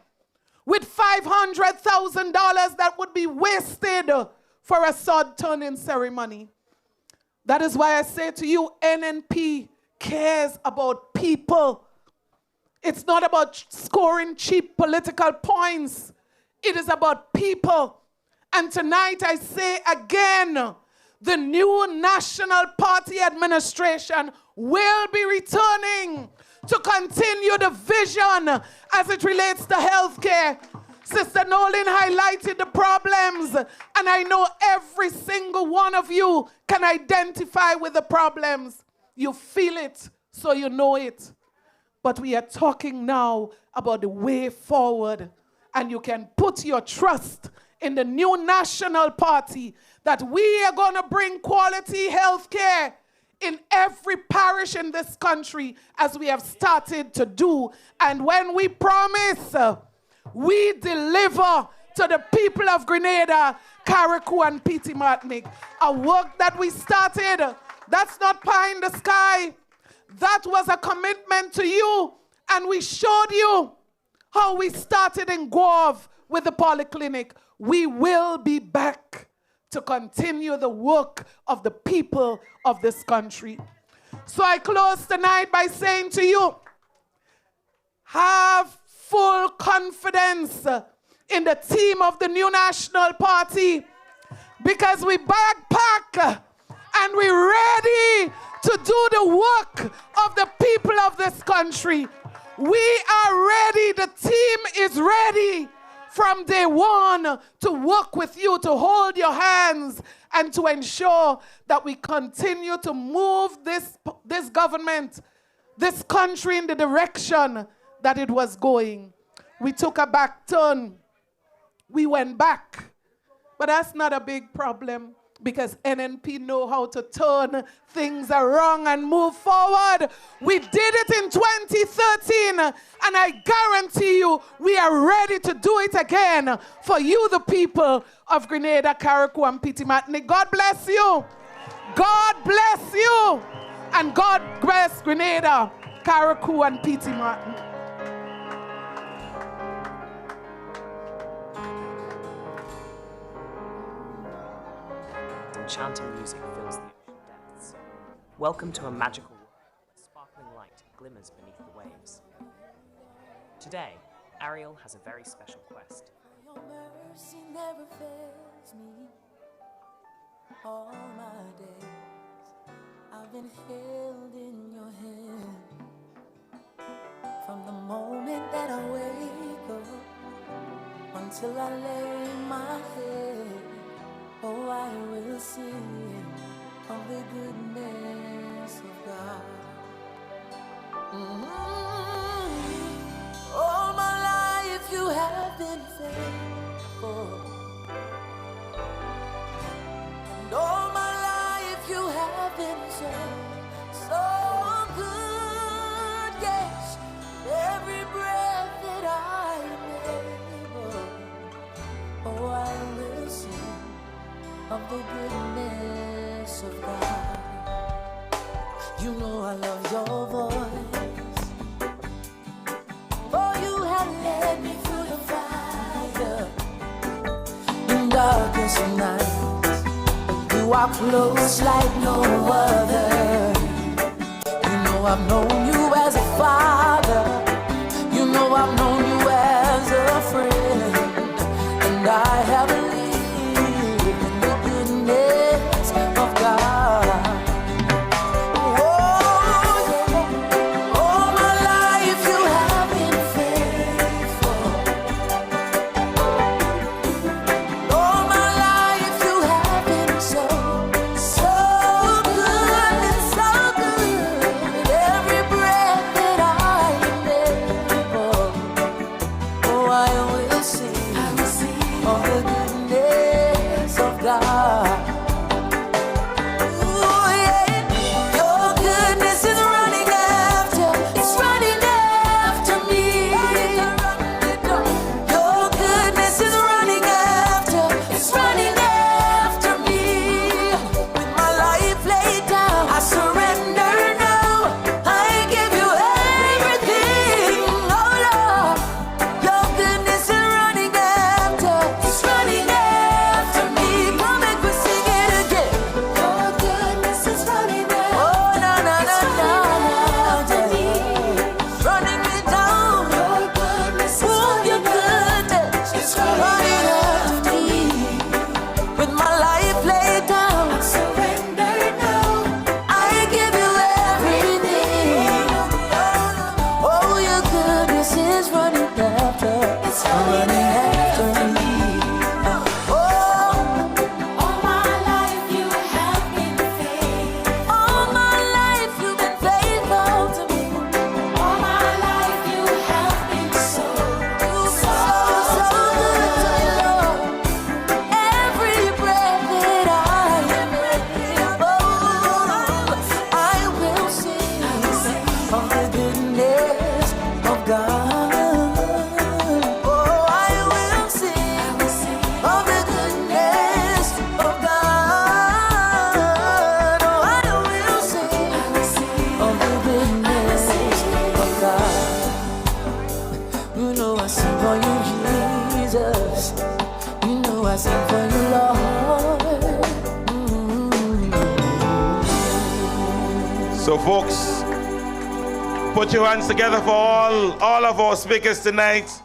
with $500,000 that would be wasted for a sod turning ceremony? That is why I say to you, NNP cares about people. It's not about scoring cheap political points. It is about people. And tonight I say again, the new National Party administration will be returning to continue the vision as it relates to healthcare. Sister Nolan highlighted the problems, and I know every single one of you can identify with the problems. You feel it, so you know it. But we are talking now about the way forward, and you can put your trust in the new National Party that we are going to bring quality health care in every parish in this country as we have started to do. And when we promise, we deliver to the people of Grenada, Carriacou and Petite Martinique. A work that we started, that's not pie in the sky. That was a commitment to you, and we showed you how we started in Guave with the polyclinic. We will be back to continue the work of the people of this country. So I close tonight by saying to you, have full confidence in the team of the new National Party, because we backpack and we're ready to do the work of the people of this country. We are ready. The team is ready from day one to work with you, to hold your hands, and to ensure that we continue to move this government, this country in the direction that it was going. We took a back turn. We went back. But that's not a big problem, because NNP know how to turn things around and move forward. We did it in 2013, and I guarantee you we are ready to do it again for you, the people of Grenada, Carriacou, and Petite Martinique. God bless you. God bless you. And God bless Grenada, Carriacou, and Petite Martinique. Enchanting music fills the ocean depths. Welcome to a magical world where sparkling light glimmers beneath the waves. Today, Adrien has a very special quest. Your mercy never fails me. All my days, I've been held in your hand. From the moment that I wake up until I lay my head, oh, I will sing of the goodness of God. All my life you have been faithful, and all my life you have been so good. Yes, every breath that I am able, oh, I will sing of the goodness of God. You know I love your voice, for you have led me through the fire in darkest nights. You are close like no other. You know I've known you as a father. You know I've known you as a friend, and I have of God. Oh, yeah. All my life you have been faithful. All my life you have been so good and so good. Every breath that I I sing for you, Lord. So folks, put your hands together for all of our speakers tonight.